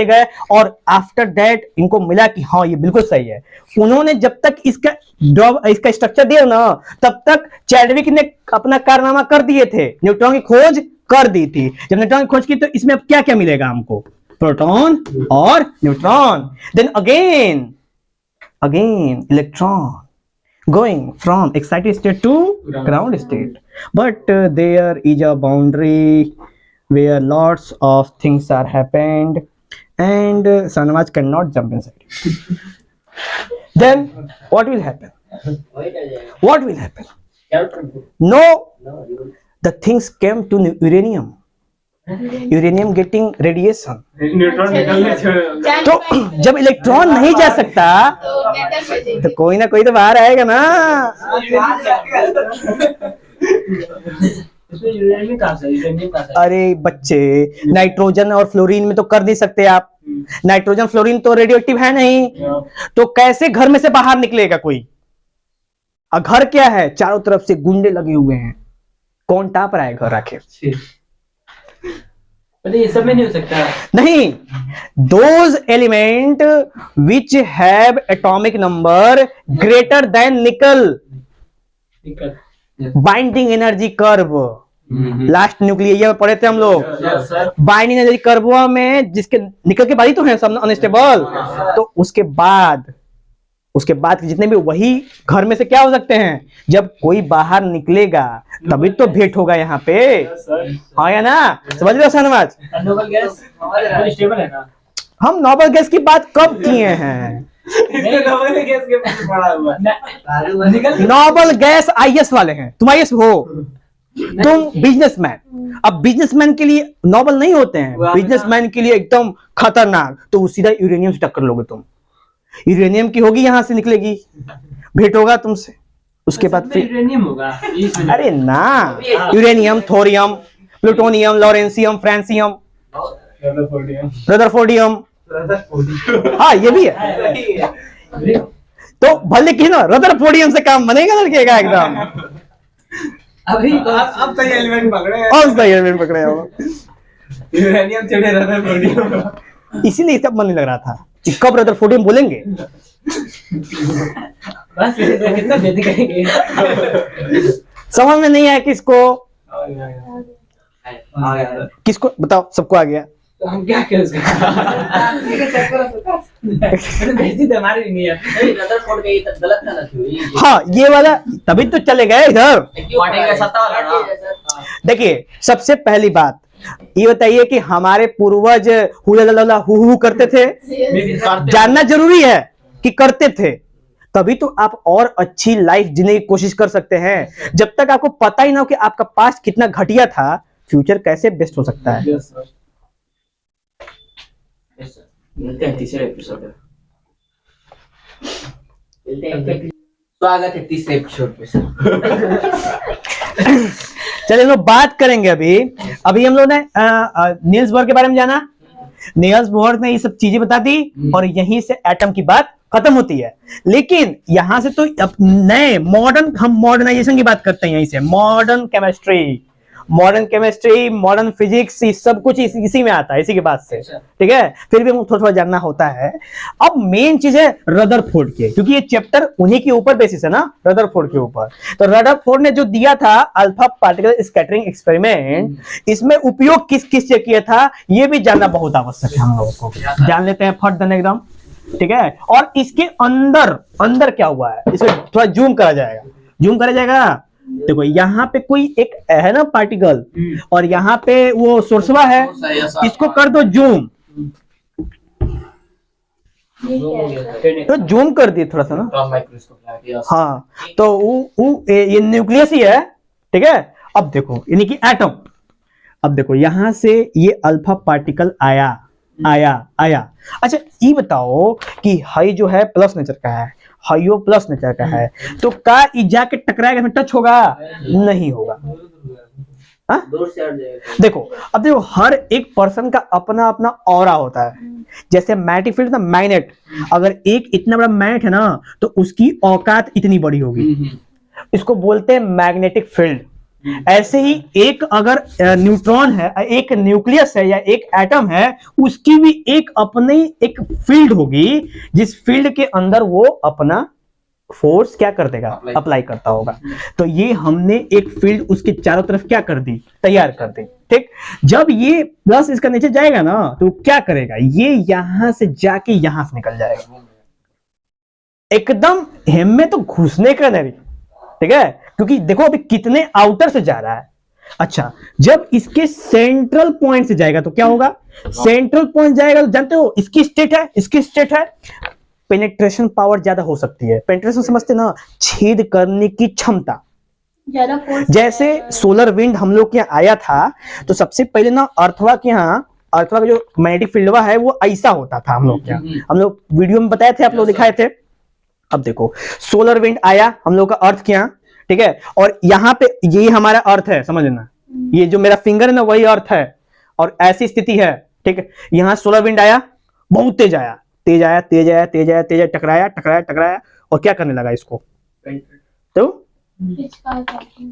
गए और आफ्टर दैट इनको मिला कि हाँ ये बिल्कुल सही है। उन्होंने जब तक इसका स्ट्रक्चर दिया ना, तब तक चैडविक ने अपना कारनामा कर दिए थे, न्यूट्रॉन की खोज कर दी थी। जब न्यूट्रॉन की खोज की तो इसमें अब क्या क्या मिलेगा हमको, प्रोटॉन और neutron. Then again electron going from excited state to ground state, but there is a boundary where lots of things are happened and Sanwaj cannot jump inside. Then what will happen? No, the things came to uranium getting radiation. Neutron निकलने छोड़, तो जब electron नहीं जा सकता तो metal भेजेंगे। तो कोई ना कोई तो बाहर आएगा ना। इसमें यूरेनियम कहाँ से? अरे बच्चे, नाइट्रोजन और फ्लोरीन में तो कर नहीं सकते आप, नाइट्रोजन फ्लोरीन तो रेडियो एक्टिव है नहीं, तो कैसे घर में से बाहर निकलेगा कोई? और घर क्या है, चारों तरफ से गुंडे लगे हुए हैं, कौन टाप रहा है घर आके? ये सब में नहीं हो सकता। नहीं, those element which have atomic number greater than nickel binding energy curve, last nuclear में पढ़े थे हम लोग, बाइंडिंग एनर्जी कर्व में जिसके निकल के बाद ही तो है सब अनस्टेबल, तो उसके बाद जितने भी वही घर में से क्या हो सकते हैं, जब कोई बाहर निकलेगा तभी तो भेंट होगा यहाँ पे, हाँ या ना? समझ रहे हो शहनवाज? नोबल गैस स्टेबल है ना? हम नोबल गैस की बात कब किए हैं? नोबल गैस के पीछे पड़ा हुआ है। नोबल गैस आईएएस वाले हैं, तुम आईएएस हो, तुम बिजनेसमैन। अब बिजनेसमैन के लिए नोबल नहीं होते हैं, बिजनेसमैन के लिए एकदम खतरनाक, तो सीधा यूरेनियम से टक्कर लोगे तुम, यूरेनियम की होगी, यहां से निकलेगी, भेंट होगा तुमसे, उसके बाद फिर यूरेनियम होगा। अरे ना, uranium, thorium, plutonium, lawrencium, francium, rutherfordium, हाँ ये भी है। तो भले की ना रदरफोर्डियम से काम बनेगा लड़के का एकदम। अभी अब तो ये एलिमेंट पकड़े हैं, और सही एलिमेंट पकड़े हो, यूरेनियम छोड़े रदरफोर्डियम। इसीलिए सब मन नहीं लग रहा था कि कब रदरफोर्डियम बोलेंगे। बस कितना बेइज्जती करेंगे। समझ में नहीं आया किसको बताओ, सबको आ गया। तो हम क्या करें उसका? बेइज्जती तो हमारी नहीं है। रदरफोर्ड गई तब गलत था ना थ्योरी। हाँ ये वाला तभी तो चले गए इधर। क्यों पढ़ेगा सत्ता वाला ना? देखिए सबसे पहली बात, ये बताइए कि हमारे पूर्वज हुला हु करते थे? जानना जरूरी है कि करते थे, तभी तो आप और अच्छी लाइफ जीने की कोशिश कर सकते हैं। जब तक आपको पता ही ना हो कि आपका पास्ट कितना घटिया था, फ्यूचर कैसे बेस्ट हो सकता है? Yes sir. यस सर, मिलते हैं तीसरे एपिसोड में। मिलते हैं। स्वागत है तीसरे एपिसोड पे सर। चलिए हम लोग बात करेंगे अभी हम लोग ने नील्स बोर के बारे में जाना। नील्स बोर ने ये सब चीजें बता दी और यहीं से एटम की बात खत्म होती है। लेकिन यहां से तो अब नए मॉडर्न, हम मॉडर्नाइजेशन की बात करते हैं। यहीं से मॉडर्न केमिस्ट्री, मॉडर्न फिजिक्स, ये सब कुछ इसी में आता है, इसी के बाद से। ठीक है, फिर भी हमको थोड़ा थोड़ा जानना होता है। अब मेन चीज है रदरफोर्ड की, क्योंकि ये चैप्टर उन्हीं के ऊपर बेसिस है ना, रदरफोर्ड के ऊपर। तो रदरफोर्ड ने जो दिया था अल्फा पार्टिकल स्कैटरिंग एक्सपेरिमेंट, इसमें उपयोग किस किस से किया था, ये भी जानना बहुत आवश्यक है हम लोगों को। जान लेते हैं फट दन एकदम। ठीक है, और इसके अंदर क्या हुआ है, इसे थोड़ा जूम करा जाएगा। देखो यहाँ पे कोई एक है ना पार्टिकल, और यहाँ पे वो सोर्सवा है, इसको कर दो जूम। तो जूम कर दिए थोड़ा सा ना। माइक्रोस्कोप। हाँ, तो ये न्यूक्लियस ही है। ठीक है, अब देखो यानी कि एटम। अब देखो यहां से ये अल्फा पार्टिकल आया। अच्छा ये बताओ कि हाई जो है प्लस नेचर का है, हाइयो प्लस नेचर का है, तो का ई जाके टकराएगा, इसमें टच होगा? नहीं होगा। दूर से हट जाएगा। देखो अब देखो, हर एक पर्सन का अपना अपना ऑरा होता है। जैसे मैग्नेटिक फील्ड ना, मैग्नेट, अगर एक इतना बड़ा मैग्नेट है ना, तो उसकी औकात इतनी बड़ी होगी, इसको बोलते हैं मैग्नेटिक फील्ड। ऐसे ही एक अगर न्यूट्रॉन है, एक न्यूक्लियस है या एक एटम है, उसकी भी एक अपनी एक फील्ड होगी, जिस फील्ड के अंदर वो अपना फोर्स क्या कर देगा, अप्लाई करता होगा। तो ये हमने एक फील्ड उसके चारों तरफ क्या कर दी, तैयार कर दी। ठीक, जब ये प्लस इसका नीचे जाएगा ना, तो क्या करेगा, ये यहां से जाके यहां से निकल जाएगा, एकदम हिम्मत तो घुसने का नहीं। ठीक है, क्योंकि देखो अभी कितने आउटर से जा रहा है। अच्छा, जब इसके सेंट्रल पॉइंट से जाएगा तो क्या होगा, सेंट्रल पॉइंट जाएगा तो जानते हो इसकी स्टेट है पेनिट्रेशन पावर ज्यादा हो सकती है। पेनिट्रेशन समझते ना, छेद करने की क्षमता। ज्यादा फोर्स। जैसे सोलर विंड हम लोग के यहाँ आया था, तो सबसे पहले ना अर्थवा के यहाँ, अर्थवा का जो मैग्नेटिक फील्ड है वो ऐसा होता था हम लोग के यहाँ। हम लोग वीडियो में बताए थे, आप लोग दिखाए थे। अब देखो सोलर विंड आया हम लोग का अर्थ के यहाँ। ठीक है, और यहाँ पे ये हमारा अर्थ है, समझना, ये जो मेरा फिंगर है ना वही अर्थ है, और ऐसी स्थिति है। ठीक है, यहाँ सोलर विंड आया, बहुत तेज आया, टकराया, और क्या करने लगा इसको, तो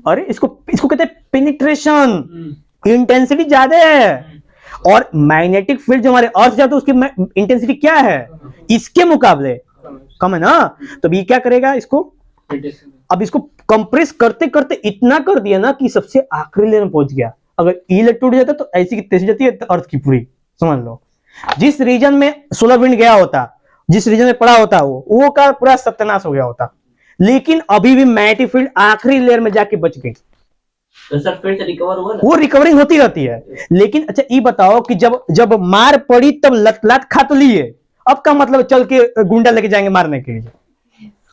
अरे इसको कहते हैं पेनिट्रेशन। इंटेंसिटी ज्यादा है, और मैग्नेटिक फील्ड जो हमारे अर्थ जाता है उसकी इंटेंसिटी क्या है, इसके मुकाबले कम है ना। तो ये क्या करेगा इसको, अब इसको कंप्रेस करते करते इतना कर दिया ना कि सबसे आखिरी लेयर में पहुंच गया। अगर ये टूट जाता तो ऐसी की तैसी जाती है अर्थ की पूरी, समझ लो। जिस रीजन में सोलर विंड गया होता, जिस रीजन में पड़ा होता, वो का पूरा सत्यानाश हो गया होता। लेकिन अभी भी मैग्नेटिक फील्ड आखिरी लेयर में जाके बच गई, तो सर फिर से रिकवर हुआ ना? वो रिकवरिंग होती रहती है। लेकिन अच्छा ये बताओ कि जब मार पड़ी तब लत खा तो लिए, अब का मतलब चल के गुंडा लेके जाएंगे मारने के लिए,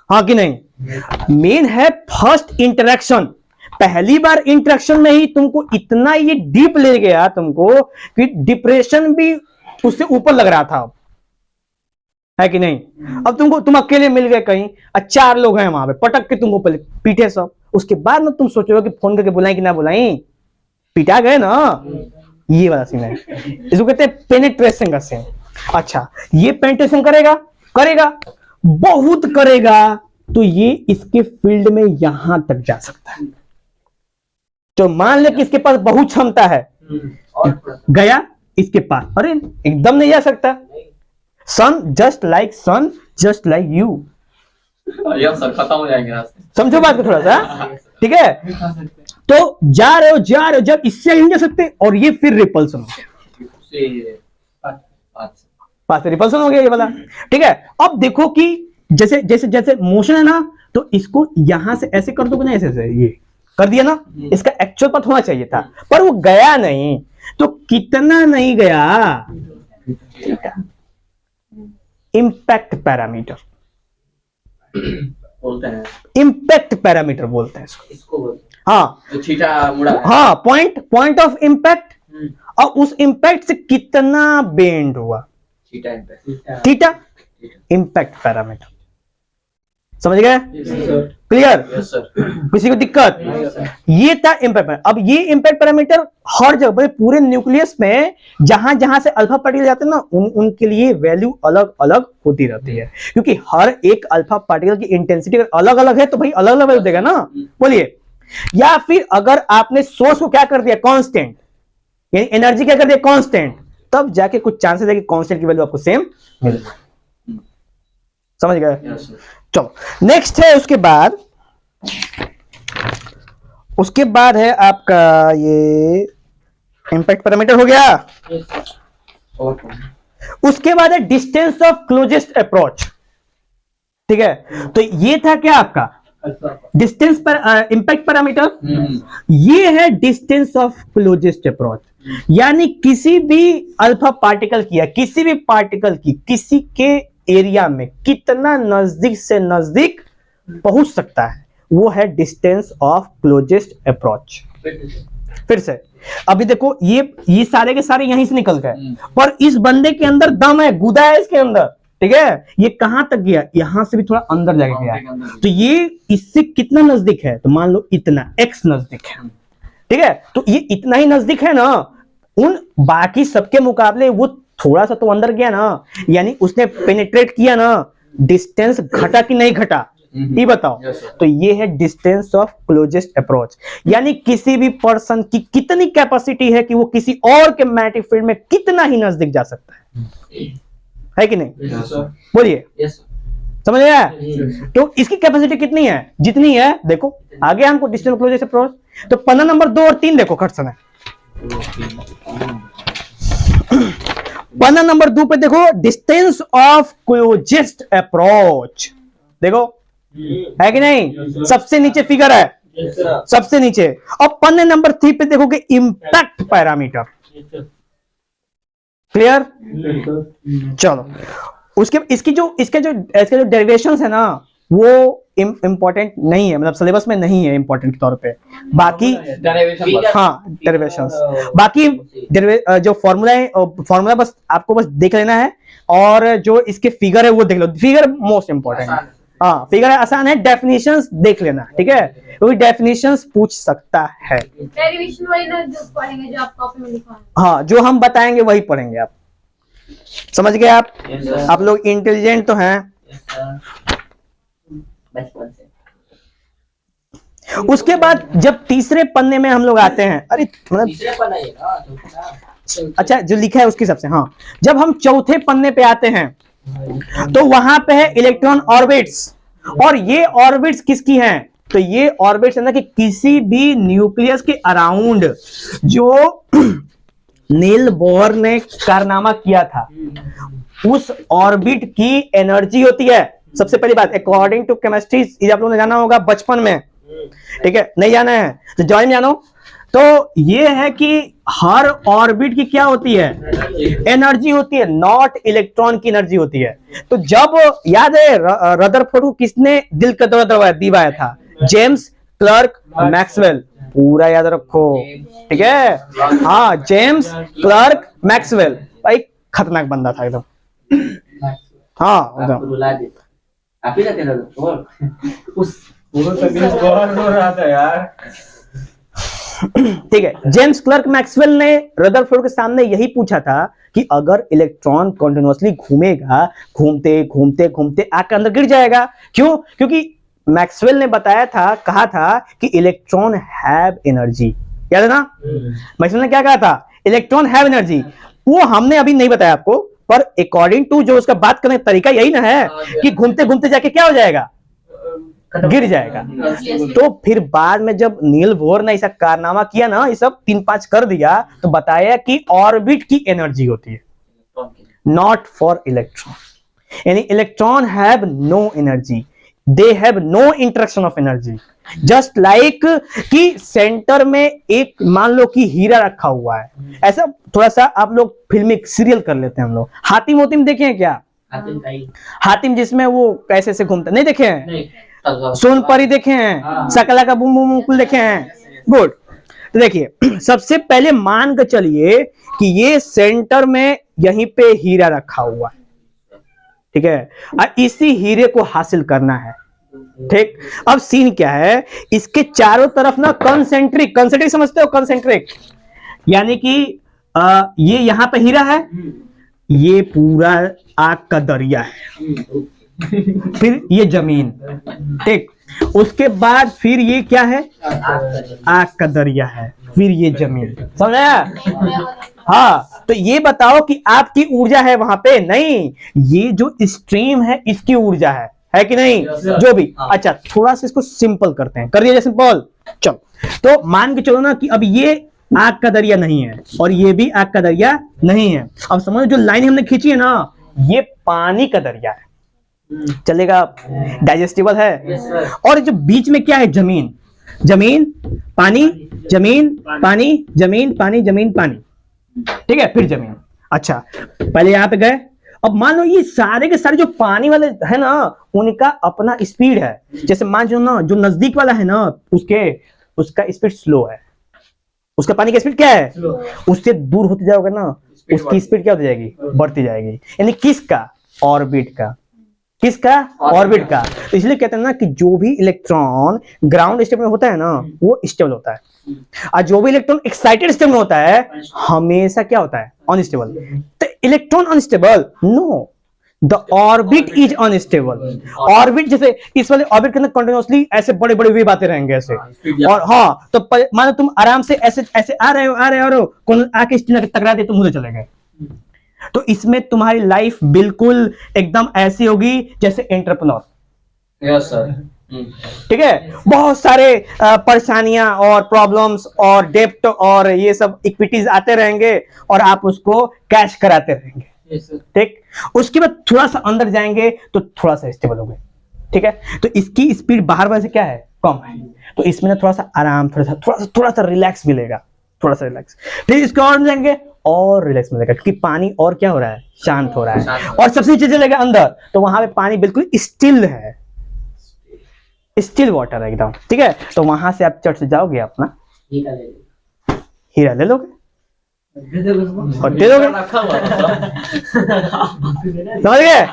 हाँ कि नहीं। मेन है फर्स्ट इंटरेक्शन, पहली बार इंटरेक्शन में ही तुमको इतना ये डीप ले गया तुमको कि डिप्रेशन भी उससे ऊपर लग रहा था, है कि नहीं। अब तुम अकेले मिल गए कहीं, 4 लोग हैं वहां पे, पटक के तुमको पहले पीटे सब, उसके बाद ना तुम सोचो कि फोन करके बुलाएं कि ना बुलाएं, पिटा गए ना। ये वाला सीन है, इसको कहते हैं पेनिट्रेशन का सीन। अच्छा, ये पेनिट्रेशन करेगा बहुत करेगा, तो ये इसके फील्ड में यहां तक जा सकता है। तो मान ले कि इसके पास बहुत क्षमता है, गया इसके पास, अरे एकदम नहीं जा सकता। सन जस्ट लाइक यू, सर खत्म हो जाएंगे रास्ते। समझो बात को थोड़ा सा, ठीक है। तो जा रहे हो, जब इससे नहीं जा सकते, और ये फिर रिपल्सन हो गया, पास रिपल्सन हो गया ये वाला। ठीक है, अब देखो कि जैसे मोशन है ना, तो इसको यहां से ऐसे कर दो ना, ऐसे ये कर दिया ना, इसका एक्चुअल पाथ होना चाहिए था, पर वो गया नहीं। तो कितना नहीं गया, इम्पैक्ट पैरामीटर, बोलते हैं इम्पैक्ट पैरामीटर बोलते हैं इसको। इसको बोलते हाँ हैं जो छीटा मुड़ा है। हाँ, पॉइंट ऑफ इम्पैक्ट, और उस इम्पैक्ट से कितना बेंड हुआ, छीटा इम्पैक्ट। Theta, impact parameter. समझ गए? क्लियर? Yes sir. किसी को दिक्कत? ये था इम्पैक्ट पैरामीटर। अब ये इम्पैक्ट पैरामीटर हर जगह पूरे न्यूक्लियस में जहां जहां से अल्फा पार्टिकल जाते हैं ना, उनके लिए वैल्यू अलग अलग होती रहती है, क्योंकि हर एक अल्फा पार्टिकल की इंटेंसिटी अलग अलग है, तो भाई अलग अलग वैल्यू देगा ना। बोलिए। या फिर अगर आपने सोर्स को क्या कर दिया, कांस्टेंट, यानी एनर्जी क्या कर दिया, कांस्टेंट, तब जाके कुछ चांसेस है कि कांस्टेंट की वैल्यू आपको सेम मिल जाए। समझ गए? Yes sir. चलो नेक्स्ट है, उसके बाद है आपका ये इम्पैक्ट पैरामीटर हो गया। और उसके बाद है डिस्टेंस ऑफ क्लोजेस्ट अप्रोच। ठीक है, तो ये था क्या आपका डिस्टेंस पर इम्पैक्ट पैरामीटर। ये है डिस्टेंस ऑफ क्लोजेस्ट अप्रोच, यानी किसी भी अल्फा पार्टिकल की या किसी भी पार्टिकल की किसी के एरिया में कितना नजदीक से नजदीक पहुंच सकता है, वो है डिस्टेंस ऑफ क्लोजेस्ट अप्रोच। फिर से अभी देखो, ये सारे के सारे यहीं से निकल गए, पर इस बंदे के अंदर दम है, गुदा है इसके अंदर। ठीक है, ये कहां तक गया, यहां से भी थोड़ा अंदर जाके गया है, तो ये इससे कितना नजदीक है, तो मान लो इतना x नजदीक है। ठीक है, तो ये इतना ही नजदीक है ना, उन बाकी सबके मुकाबले वो थोड़ा सा तो अंदर गया ना, यानी उसने पेनिट्रेट किया ना। डिस्टेंस घटा कि नहीं घटा, ये बताओ। तो ये है डिस्टेंस ऑफ क्लोजेस्ट अप्रोच, यानी किसी भी पर्सन की कितनी कैपेसिटी है कि वो किसी और के मैग्नेटिक फील्ड में कितना ही नजदीक जा सकता है कि नहीं? Yes sir. बोलिए, यस समझ आया? तो इसकी कैपेसिटी कितनी है, जितनी है देखो आगे हमको डिस्टेंस ऑफ क्लोजेस्ट अप्रोच। तो पन्ना नंबर 2 और 3 देखो खट समय। पन्ना नंबर 2 पे देखो, डिस्टेंस ऑफ क्लोजेस्ट अप्रोच, देखो है कि नहीं? सबसे नीचे फिगर है, सबसे नीचे। और पन्ने नंबर 3 पे देखोगे इम्पैक्ट पैरामीटर। क्लियर? चलो, इसके जो डेरिवेशंस है ना, वो इंपॉर्टेंट नहीं है, मतलब सिलेबस में नहीं है इंपॉर्टेंट के तौर पे। बाकी हाँ डेरिवेशंस, बाकी जो फॉर्मूला है, फॉर्मूला बस आपको बस देख लेना है, और जो इसके फिगर है वो देख लो। फिगर मोस्ट इंपॉर्टेंट है। हाँ, फिगर आसान है, डेफिनेशंस देख लेना। ठीक है, क्योंकि डेफिनेशंस पूछ सकता है। डेरिवेशन वही ना जो पढ़ेंगे, जो आप कॉपी में लिखा है। हाँ, जो हम बताएंगे वही पढ़ेंगे आप। समझ गए आप? आप लोग इंटेलिजेंट तो हैं। बचपन से। उसके बाद जब तीसरे पन्ने में हम लोग आते हैं, अरे मतलब तीसरे पर नहीं ना, चौथे ना। अच्छा जो लिखा है उसके हिसाब से, हाँ, जब हम चौथे पन्ने पे आते हैं तो वहां पे है इलेक्ट्रॉन ऑर्बिट्स। और ये ऑर्बिट्स किसकी हैं? तो ये ऑर्बिट्स है ना कि किसी भी न्यूक्लियस के अराउंड जो नील बोहर ने कारनामा किया था, उस ऑर्बिट की एनर्जी होती है। सबसे पहली बात, अकॉर्डिंग टू केमिस्ट्री, ये आप लोगों ने जाना होगा बचपन में। ठीक है, नहीं जाना है तो जॉइन जानो। तो ये है कि हर ऑर्बिट की क्या होती है, एनर्जी होती है, नॉट इलेक्ट्रॉन की एनर्जी होती है। तो जब याद है रदरफोर्ड को किसने दिल का दौरा दिवाया था? James clerk Maxwell. पूरा याद रखो, ठीक है? हाँ, जेम्स क्लर्क मैक्सवेल, भाई खतरनाक बंदा था एकदम। हाँ आपको रुला दे। आप ही रहते हो उस पूरा तकलीफ बहुत हो रहा था यार। ठीक है, जेम्स क्लर्क मैक्सवेल ने रदरफोर्ड के सामने यही पूछा था कि अगर इलेक्ट्रॉन कंटिन्यूअसली घूमेगा, घूमते घूमते घूमते आकर अंदर गिर जाएगा। क्यों? क्योंकि मैक्सवेल ने बताया था, कहा था कि इलेक्ट्रॉन हैव एनर्जी। याद है ना? मैक्सवेल ने क्या कहा था? Electron have energy. वो हमने अभी नहीं बताया आपको, पर अकॉर्डिंग टू जो उसका बात करने का तरीका यही ना है कि घूमते घूमते जाके क्या हो जाएगा, गिर जाएगा। तो फिर बाद में जब नील बोहर ने ऐसा कारनामा किया ना, ये सब 3-5 कर दिया, तो बताया कि ऑर्बिट की एनर्जी होती है, नॉट फॉर इलेक्ट्रॉन। यानी electron have no energy, they have no interaction of energy. Just like कि सेंटर में एक मान लो कि हीरा रखा हुआ है, ऐसा थोड़ा सा आप लोग फिल्मी सीरियल कर लेते हैं हम लोग। हातिम होतिम देखे हैं क्या? हातिम ताई हातिम जिसमें वो कैसे से घूमता, नहीं देखे हैं? नहीं तब सोनपरी देखे हैं? शकला का बूम बूम बिल्कुल देखे हैं? गुड। तो देखिए सबसे पहले मान कर चलिए कि ये सेंटर में यहीं पे हीरा रखा हुआ है, ठीक है, और इसी हीरे को हासिल करना है, ठीक। अब सीन क्या है, इसके चारों तरफ ना कंसेंट्रिक, कंसेंट्रिक समझते हो? कंसेंट्रिक यानी कि ये यहां पे हीरा है, ये पूरा आग का दरिया है, फिर ये जमीन, ठीक। उसके बाद फिर ये क्या है? आग का दरिया है, फिर ये जमीन, समझा? हाँ, तो ये बताओ कि आपकी ऊर्जा है वहां पे? नहीं, ये जो स्ट्रीम है इसकी ऊर्जा है कि नहीं? जो भी। अच्छा, थोड़ा सा इसको सिंपल करते हैं, कर दिया सिंपल। चलो, तो मान के चलो ना कि अब ये आग का दरिया नहीं है और ये भी आग का दरिया नहीं है। अब समझो जो लाइन हमने खींची है ना, ये पानी का दरिया है, चलेगा? डाइजेस्टिबल है। और जो बीच में क्या है? जमीन, जमीन पानी, जमीन पानी, जमीन पानी, जमीन पानी, ठीक है, फिर जमीन। अच्छा, पहले यहां पे गए, अब मान लो ये सारे के सारे जो पानी वाले है ना, उनका अपना स्पीड है। जैसे मान लो ना, जो नजदीक वाला है ना, उसका स्पीड स्लो है, उसका पानी का स्पीड क्या है? उससे दूर होते जाओगे ना, उसकी स्पीड क्या होती जाएगी? बढ़ती जाएगी। यानी किसका? ऑर्बिट का। किसका? ऑर्बिट का। तो इसलिए कहते हैं ना कि जो भी इलेक्ट्रॉन ग्राउंड स्टेट में होता है ना, वो स्टेबल होता है, और जो भी इलेक्ट्रॉन एक्साइटेड स्टेट में होता है हमेशा क्या होता है? अनस्टेबल। तो electron unstable? No, the orbit is unstable. Orbit, जैसे इस वाले ऑर्बिट के अंदर कंटिन्यूअसली ऐसे बड़े बड़े वेव आते रहेंगे ऐसे, और हाँ, तो मानो तुम आराम से ऐसे ऐसे आ रहे हो, कौन आके स्टील टकरा दे, तुम उधर चले गए। तो इसमें तुम्हारी लाइफ बिल्कुल एकदम ऐसी होगी जैसे एंटरप्रेन्योर। Yes sir. ठीक है, बहुत सारे परेशानियां और प्रॉब्लम्स और डेप्ट और ये सब इक्विटीज आते रहेंगे और आप उसको कैश कराते रहेंगे, ठीक। उसके बाद थोड़ा सा अंदर जाएंगे तो थोड़ा सा स्टेबल हो गए, ठीक है। तो इसकी स्पीड बाहर वाले से क्या है? कम है। तो इसमें ना थोड़ा सा आराम, थोड़ा सा रिलैक्स मिलेगा, थोड़ा सा रिलैक्स। फिर इसके और जाएंगे और रिलैक्स मिलेगा, क्योंकि पानी और क्या हो रहा है? शांत हो रहा है। और सबसे नीचे चलेगा अंदर, तो वहां पे पानी बिल्कुल स्टिल है, स्टिल वाटर है एकदम, ठीक है। तो वहां से आप चढ़ से जाओगे, अपना हीरा ले लोगे और दे दोगे, समझ गए?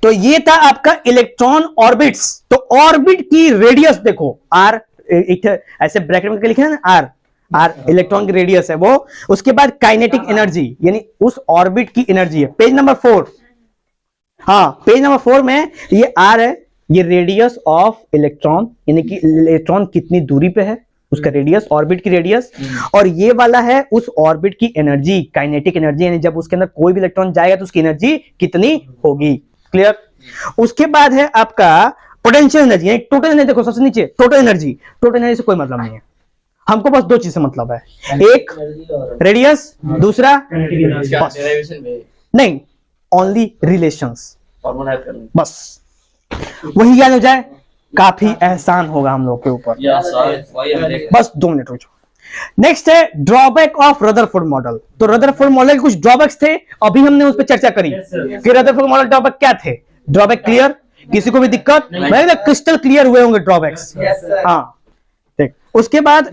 तो ये था आपका इलेक्ट्रॉन ऑर्बिट्स। तो ऑर्बिट की रेडियस देखो, आर, ऐसे ब्रैकेट में लिखे हैं ना, आर इलेक्ट्रॉन की रेडियस है वो। उसके बाद काइनेटिक एनर्जी, यानी उस ऑर्बिट की एनर्जी है, पेज नंबर 4। हाँ, पेज नंबर 4 में ये आर है, ये रेडियस ऑफ इलेक्ट्रॉन, यानी कि इलेक्ट्रॉन कितनी दूरी पे है, उसका रेडियस, ऑर्बिट की रेडियस। और ये वाला है उस ऑर्बिट की एनर्जी, काइनेटिक एनर्जी, यानी जब उसके अंदर कोई भी इलेक्ट्रॉन जाएगा तो उसकी एनर्जी कितनी होगी। क्लियर? उसके बाद है आपका पोटेंशियल एनर्जी, यानी टोटल एनर्जी। देखो सबसे नीचे टोटल एनर्जी, टोटल एनर्जी से कोई मतलब नहीं है, हमको बस दो चीज से मतलब है, एक रेडियस, दूसरा नहीं, ओनली रिलेशंस, बस वही याद हो जाए, काफी एहसान होगा हम लोग के ऊपर। बस 2 मिनट रुको। नेक्स्ट है ड्रॉबैक ऑफ रदरफोर्ड मॉडल। तो रदरफोर्ड मॉडल के कुछ ड्रॉबैक्स थे, अभी हमने उस पर चर्चा करी कि रदरफोर्ड मॉडल ड्रॉबैक क्या थे। Drawback clear? किसी को भी दिक्कत? क्रिस्टल क्लियर हुए होंगे ड्रॉबैक्स। हाँ, ठीक। उसके बाद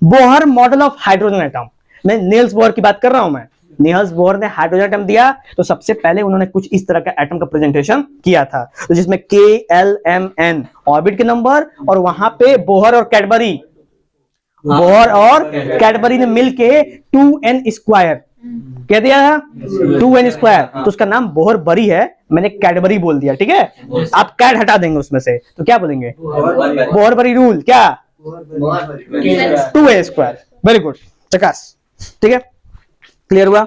Bohr model of hydrogen atom, मैं नील्स बोहर की बात कर रहा हूं। मैं नील्स बोहर ने हाइड्रोजन एटम दिया, तो सबसे पहले उन्होंने कुछ इस तरह का एटम का प्रेजेंटेशन किया था, तो जिसमें KLMN ऑर्बिट के नंबर, और वहां पे बोहर और कैडबरी, बोहर और कैडबरी ने मिलके 2n स्क्वायर कह दिया था, 2n स्क्वायर। तो उसका नाम बोहर बरी है, मैंने कैडबरी बोल दिया, ठीक है। आप कैड हटा देंगे उसमें से, तो क्या बोलेंगे? बोहर बरी रूल, क्या? 2a square. वेरी गुड, चकास, ठीक है, क्लियर हुआ?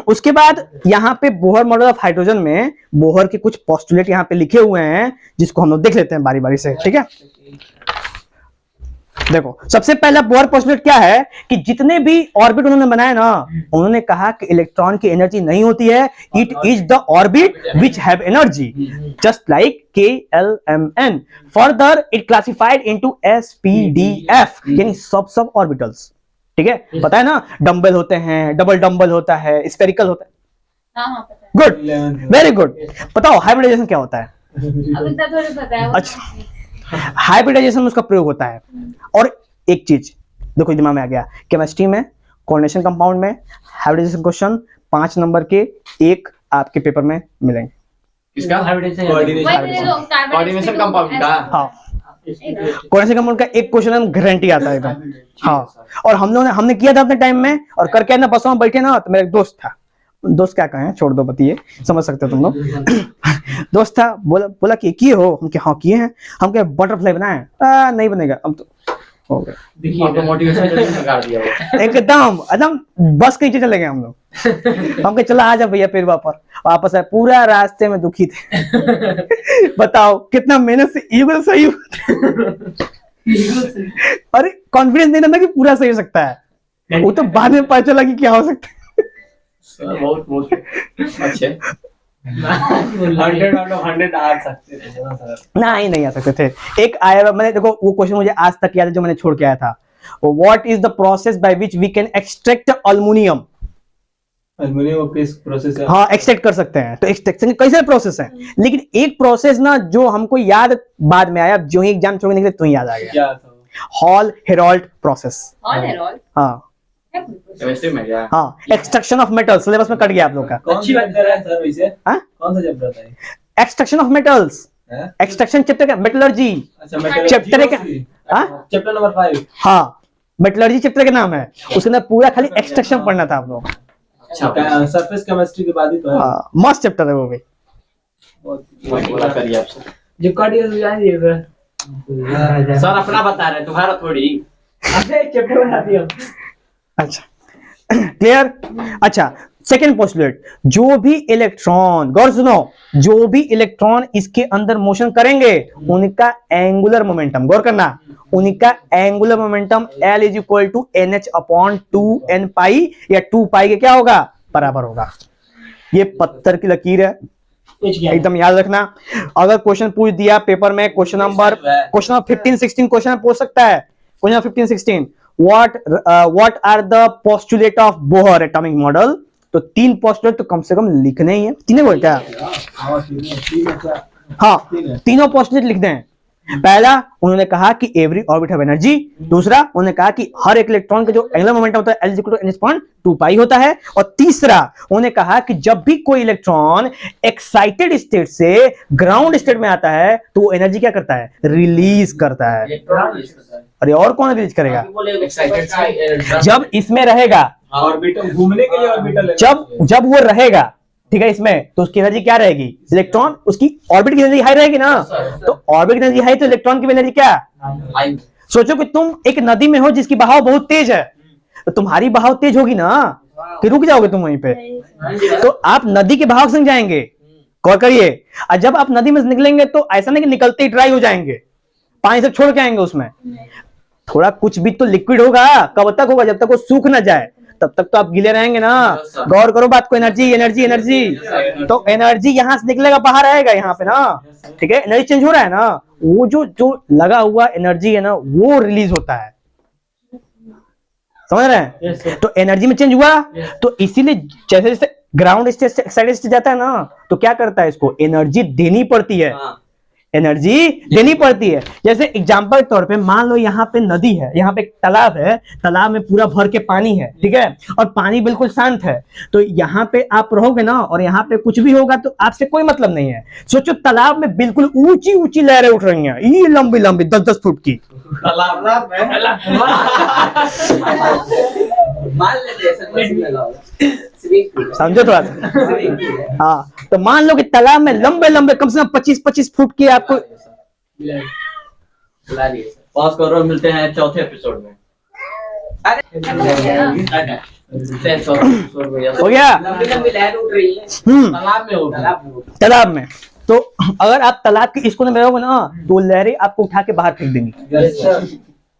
उसके बाद यहाँ पे बोहर मॉडल ऑफ हाइड्रोजन में बोहर के कुछ पोस्टुलेट यहाँ पे लिखे हुए हैं, जिसको हम लोग देख लेते हैं बारी बारी से, ठीक है। देखो सबसे पहला बोर पोस्टुलेट क्या है कि जितने भी ऑर्बिट उन्होंने बनाए ना, उन्होंने कहा कि इलेक्ट्रॉन की एनर्जी नहीं होती है, it is the orbit which have energy just like KLMN। Further it classified into SPDF, यानी सब ऑर्बिटल्स। ठीक है, पता है ना, डंबल होते हैं, डबल डंबल होता है, स्फेरिकल होता है। हाँ हाँ पता है। Good, very good. बताओ हाइब्रिडाइजेशन क्या होता है? अब इतना थोड़ी पता है वो। अच्छा, हाइब्रिडाइजेशन में उसका प्रयोग होता है। और एक चीज देखो दिमाग में आ गया, केमिस्ट्री में कोऑर्डिनेशन कंपाउंड में हाइब्रिडाइजेशन क्वेश्चन 5 नंबर के एक आपके पेपर में मिलेंगे। इसका हाइब्रिडाइजेशन कोऑर्डिनेशन कंपाउंड का। हाँ, कोऑर्डिनेशन कंपाउंड का एक क्वेश्चन गारंटी आता है एकदम। हाँ, और हमने किया था अपने टाइम में, और करके ना बसों में बैठे ना, तो मेरा एक दोस्त था, दोस्त क्या कहें, छोड़ दो, बताइए, समझ सकते हो तुम लोग। दोस्त था, बोला कि किए हो? हम क्या, हाँ किए हैं। हम क्या बटरफ्लाई बनाए? नहीं बनेगा, हम तो हो गए। देखिए तो मोटिवेशन जल्दी लगा दिया वो। एकदम एकदम बस के नीचे चले गए हम लोग। हम कहे चला आ जा भैया, फिर वापस आए, पूरा रास्ते में दुखी थे। बताओ कितना मेहनत से ईगो सही हुआ। अरे कॉन्फिडेंस नहीं था ना कि पूरा सही हो सकता है, वो तो बाद में पता चला कि क्या हो सकता है। बहुत अच्छे। 100 out of 100 आ सकते थे ना सर। नहीं आ सकते थे। एक आया, मैंने देखो वो क्वेश्चन मुझे आज तक याद है जो मैंने छोड़ के आया था। What is the process by which we can extract aluminium? Aluminium किस प्रोसेस है? हाँ, एक्सट्रैक्ट कर सकते हैं। तो एक्सट्रैक्शन के कई सारे प्रोसेस हैं, लेकिन एक प्रोसेस ना जो हमको याद बाद में आया, जो ही एग्जाम छोड़ निकले तो ही याद आ गया। क्या था? Hall Harold process. ऑल है रोल। हाँ केमिस्ट्री में क्या? हाँ, एक्सट्रैक्शन ऑफ मेटल, सिलेबस में कट गया आप लोग का। अच्छी बात कर रहा है सर वैसे। हाँ? कौन सा चैप्टर था ये? एक्सट्रैक्शन ऑफ मेटल्स, हैं? एक्सट्रैक्शन चैप्टर का मेटलर्जी। अच्छा मेटल चैप्टर है क्या? हाँ? Chapter number 5। हाँ, मेटलर्जी चैप्टर का नाम है, उसके अंदर पूरा खाली एक्सट्रैक्शन पढ़ना था आप लोग। सरफेस केमिस्ट्री के बाद ही तो है। हाँ, मस्त चैप्टर है वो भी। बोला करिए आपसे। जो कार्डियो जाइए सर अपना बता रहे, तुम्हारा थोड़ी। अबे चैप्टर बना दिया। अच्छा, क्लियर। अच्छा, सेकेंड पोस्टुलेट, जो भी इलेक्ट्रॉन, गौर सुनो, जो भी इलेक्ट्रॉन इसके अंदर मोशन करेंगे उनका एंगुलर मोमेंटम, गौर करना, उनका angular momentum L is equal to NH upon 2n pi या 2 पाई के क्या होगा, बराबर होगा। ये पत्थर की लकीर है, एकदम याद रखना। अगर क्वेश्चन पूछ दिया पेपर में, क्वेश्चन नंबर 15-16 क्वेश्चन पूछ सकता है। Question 15-16, what are the postulate of Bohr atomic model? तो 3 पोस्टुलेट तो कम से कम लिखने ही है। तीनों बोल क्या? हाँ, तीनों पोस्टुलेट लिखते हैं। पहला उन्होंने कहा कि एवरी ऑर्बिट हैव एनर्जी। दूसरा उन्होंने कहा कि हर एक इलेक्ट्रॉन का जो एंगुलर मोमेंटम होता है L इक्वल टू NH/2 पाई होता है। और तीसरा उन्होंने कहा कि जब भी कोई इलेक्ट्रॉन एक्साइटेड स्टेट से ग्राउंड स्टेट में आता है तो वो एनर्जी क्या करता है, रिलीज करता है। अरे और कौन रिलीज करेगा? जब इसमें रहेगा, ऑर्बिटल घूमने के लिए ऑर्बिटल है। जब वो रहेगा, ठीक है, इसमें तो उसकी एनर्जी क्या रहेगी, इलेक्ट्रॉन, उसकी ऑर्बिट की एनर्जी हाई रहेगी ना। तो ऑर्बिट की एनर्जी हाई तो इलेक्ट्रॉन की एनर्जी क्या? सोचो कि तुम एक नदी में हो जिसकी बहाव बहुत तेज है, तो तुम्हारी बहाव तेज होगी ना, कि रुक जाओगे तुम वहीं पे? तो आप नदी के बहाव संग जाएंगे, गौर करिए। और जब आप नदी में से निकलेंगे तो ऐसा नहीं कि निकलते ही ड्राई हो जाएंगे, पानी सब छोड़ के आएंगे, उसमें थोड़ा कुछ भी तो लिक्विड होगा। कब तक होगा? जब तक वो सूख ना जाए, तब तक तो आप गीले रहेंगे ना। गौर करो बात को, एनर्जी एनर्जी एनर्जी, तो एनर्जी यहां से निकलेगा, बाहर आएगा यहाँ पे ना, ठीक है, एनर्जी चेंज हो रहा है ना। वो जो लगा हुआ एनर्जी है ना, वो रिलीज होता है, समझ रहे हैं? तो एनर्जी में चेंज हुआ, तो इसीलिए जैसे जैसे ग्राउंड स्टेट से एक्साइटेड स्टेट जाता है ना, तो क्या करता है, इसको एनर्जी देनी पड़ती है, एनर्जी देनी पड़ती है। जैसे एग्जांपल के तौर पे मान लो यहाँ पे नदी है, यहाँ पे एक तालाब है, तालाब में पूरा भर के पानी है, ठीक है, और पानी बिल्कुल शांत है। तो यहाँ पे आप रहोगे ना, और यहाँ पे कुछ भी होगा तो आपसे कोई मतलब नहीं है। सोचो तालाब में बिल्कुल ऊंची ऊंची लहरें उठ रही हैं, ये लंबी लंबी 10-10 फुट की। समझो थोड़ा सा। हाँ, तो मान लो कि तालाब में लंबे लंबे कम से कम 25-25 फुट की आपको। पास करो, मिलते हैं चौथे एपिसोड में। हो गया? तालाब में तो अगर आप तालाब के इस कोने में रहोगे ना, तो लहरें आपको उठा के बाहर फेंक देंगी।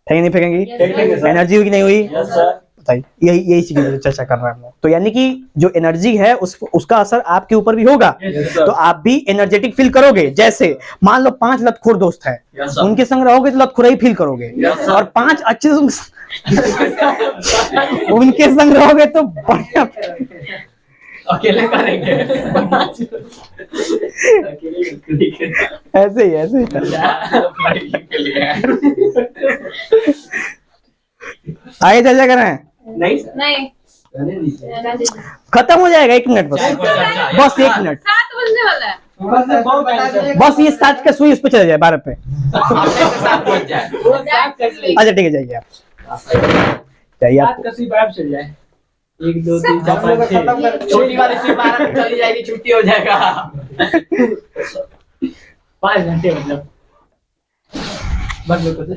फेंकेंगे फेंकेंगी फेंकेंगे सर। एनर्जी हुई कि नहीं हुई यस सर। बताइए, यही चीज की चर्चा कर रहे हैं हम लोग। तो यानी कि जो एनर्जी है उसका असर आपके ऊपर भी होगा, Yes, sir. तो आप भी एनर्जेटिक फील करोगे। जैसे मान लो 5 लतखोर दोस्त है, Yes, sir. उनके संग रहोगे तो लतखोरा ही फील करोगे। Yes, sir. और 5 अच्छे उनके संग रहोगे तो बढ़िया। अकेले करेंगे। ऐसे ही आगे चर्चा करें। नहीं सर। नहीं खत्म हो जाएगा 1 मिनट बस, बस 1 मिनट 7 बजने वाला है। बस। ये 7 का सुई उस पे चला जाए 12 पे। साथ बच जाए। अच्छा ठीक है, जाइए आप, जाइए आप। चल जाए 1 2 3 4 5 6 छोटी वाली सिर्फ 12 में चली जाएगी, छुट्टी हो जाएगा। 5 घंटे मतलब बंद कर दे।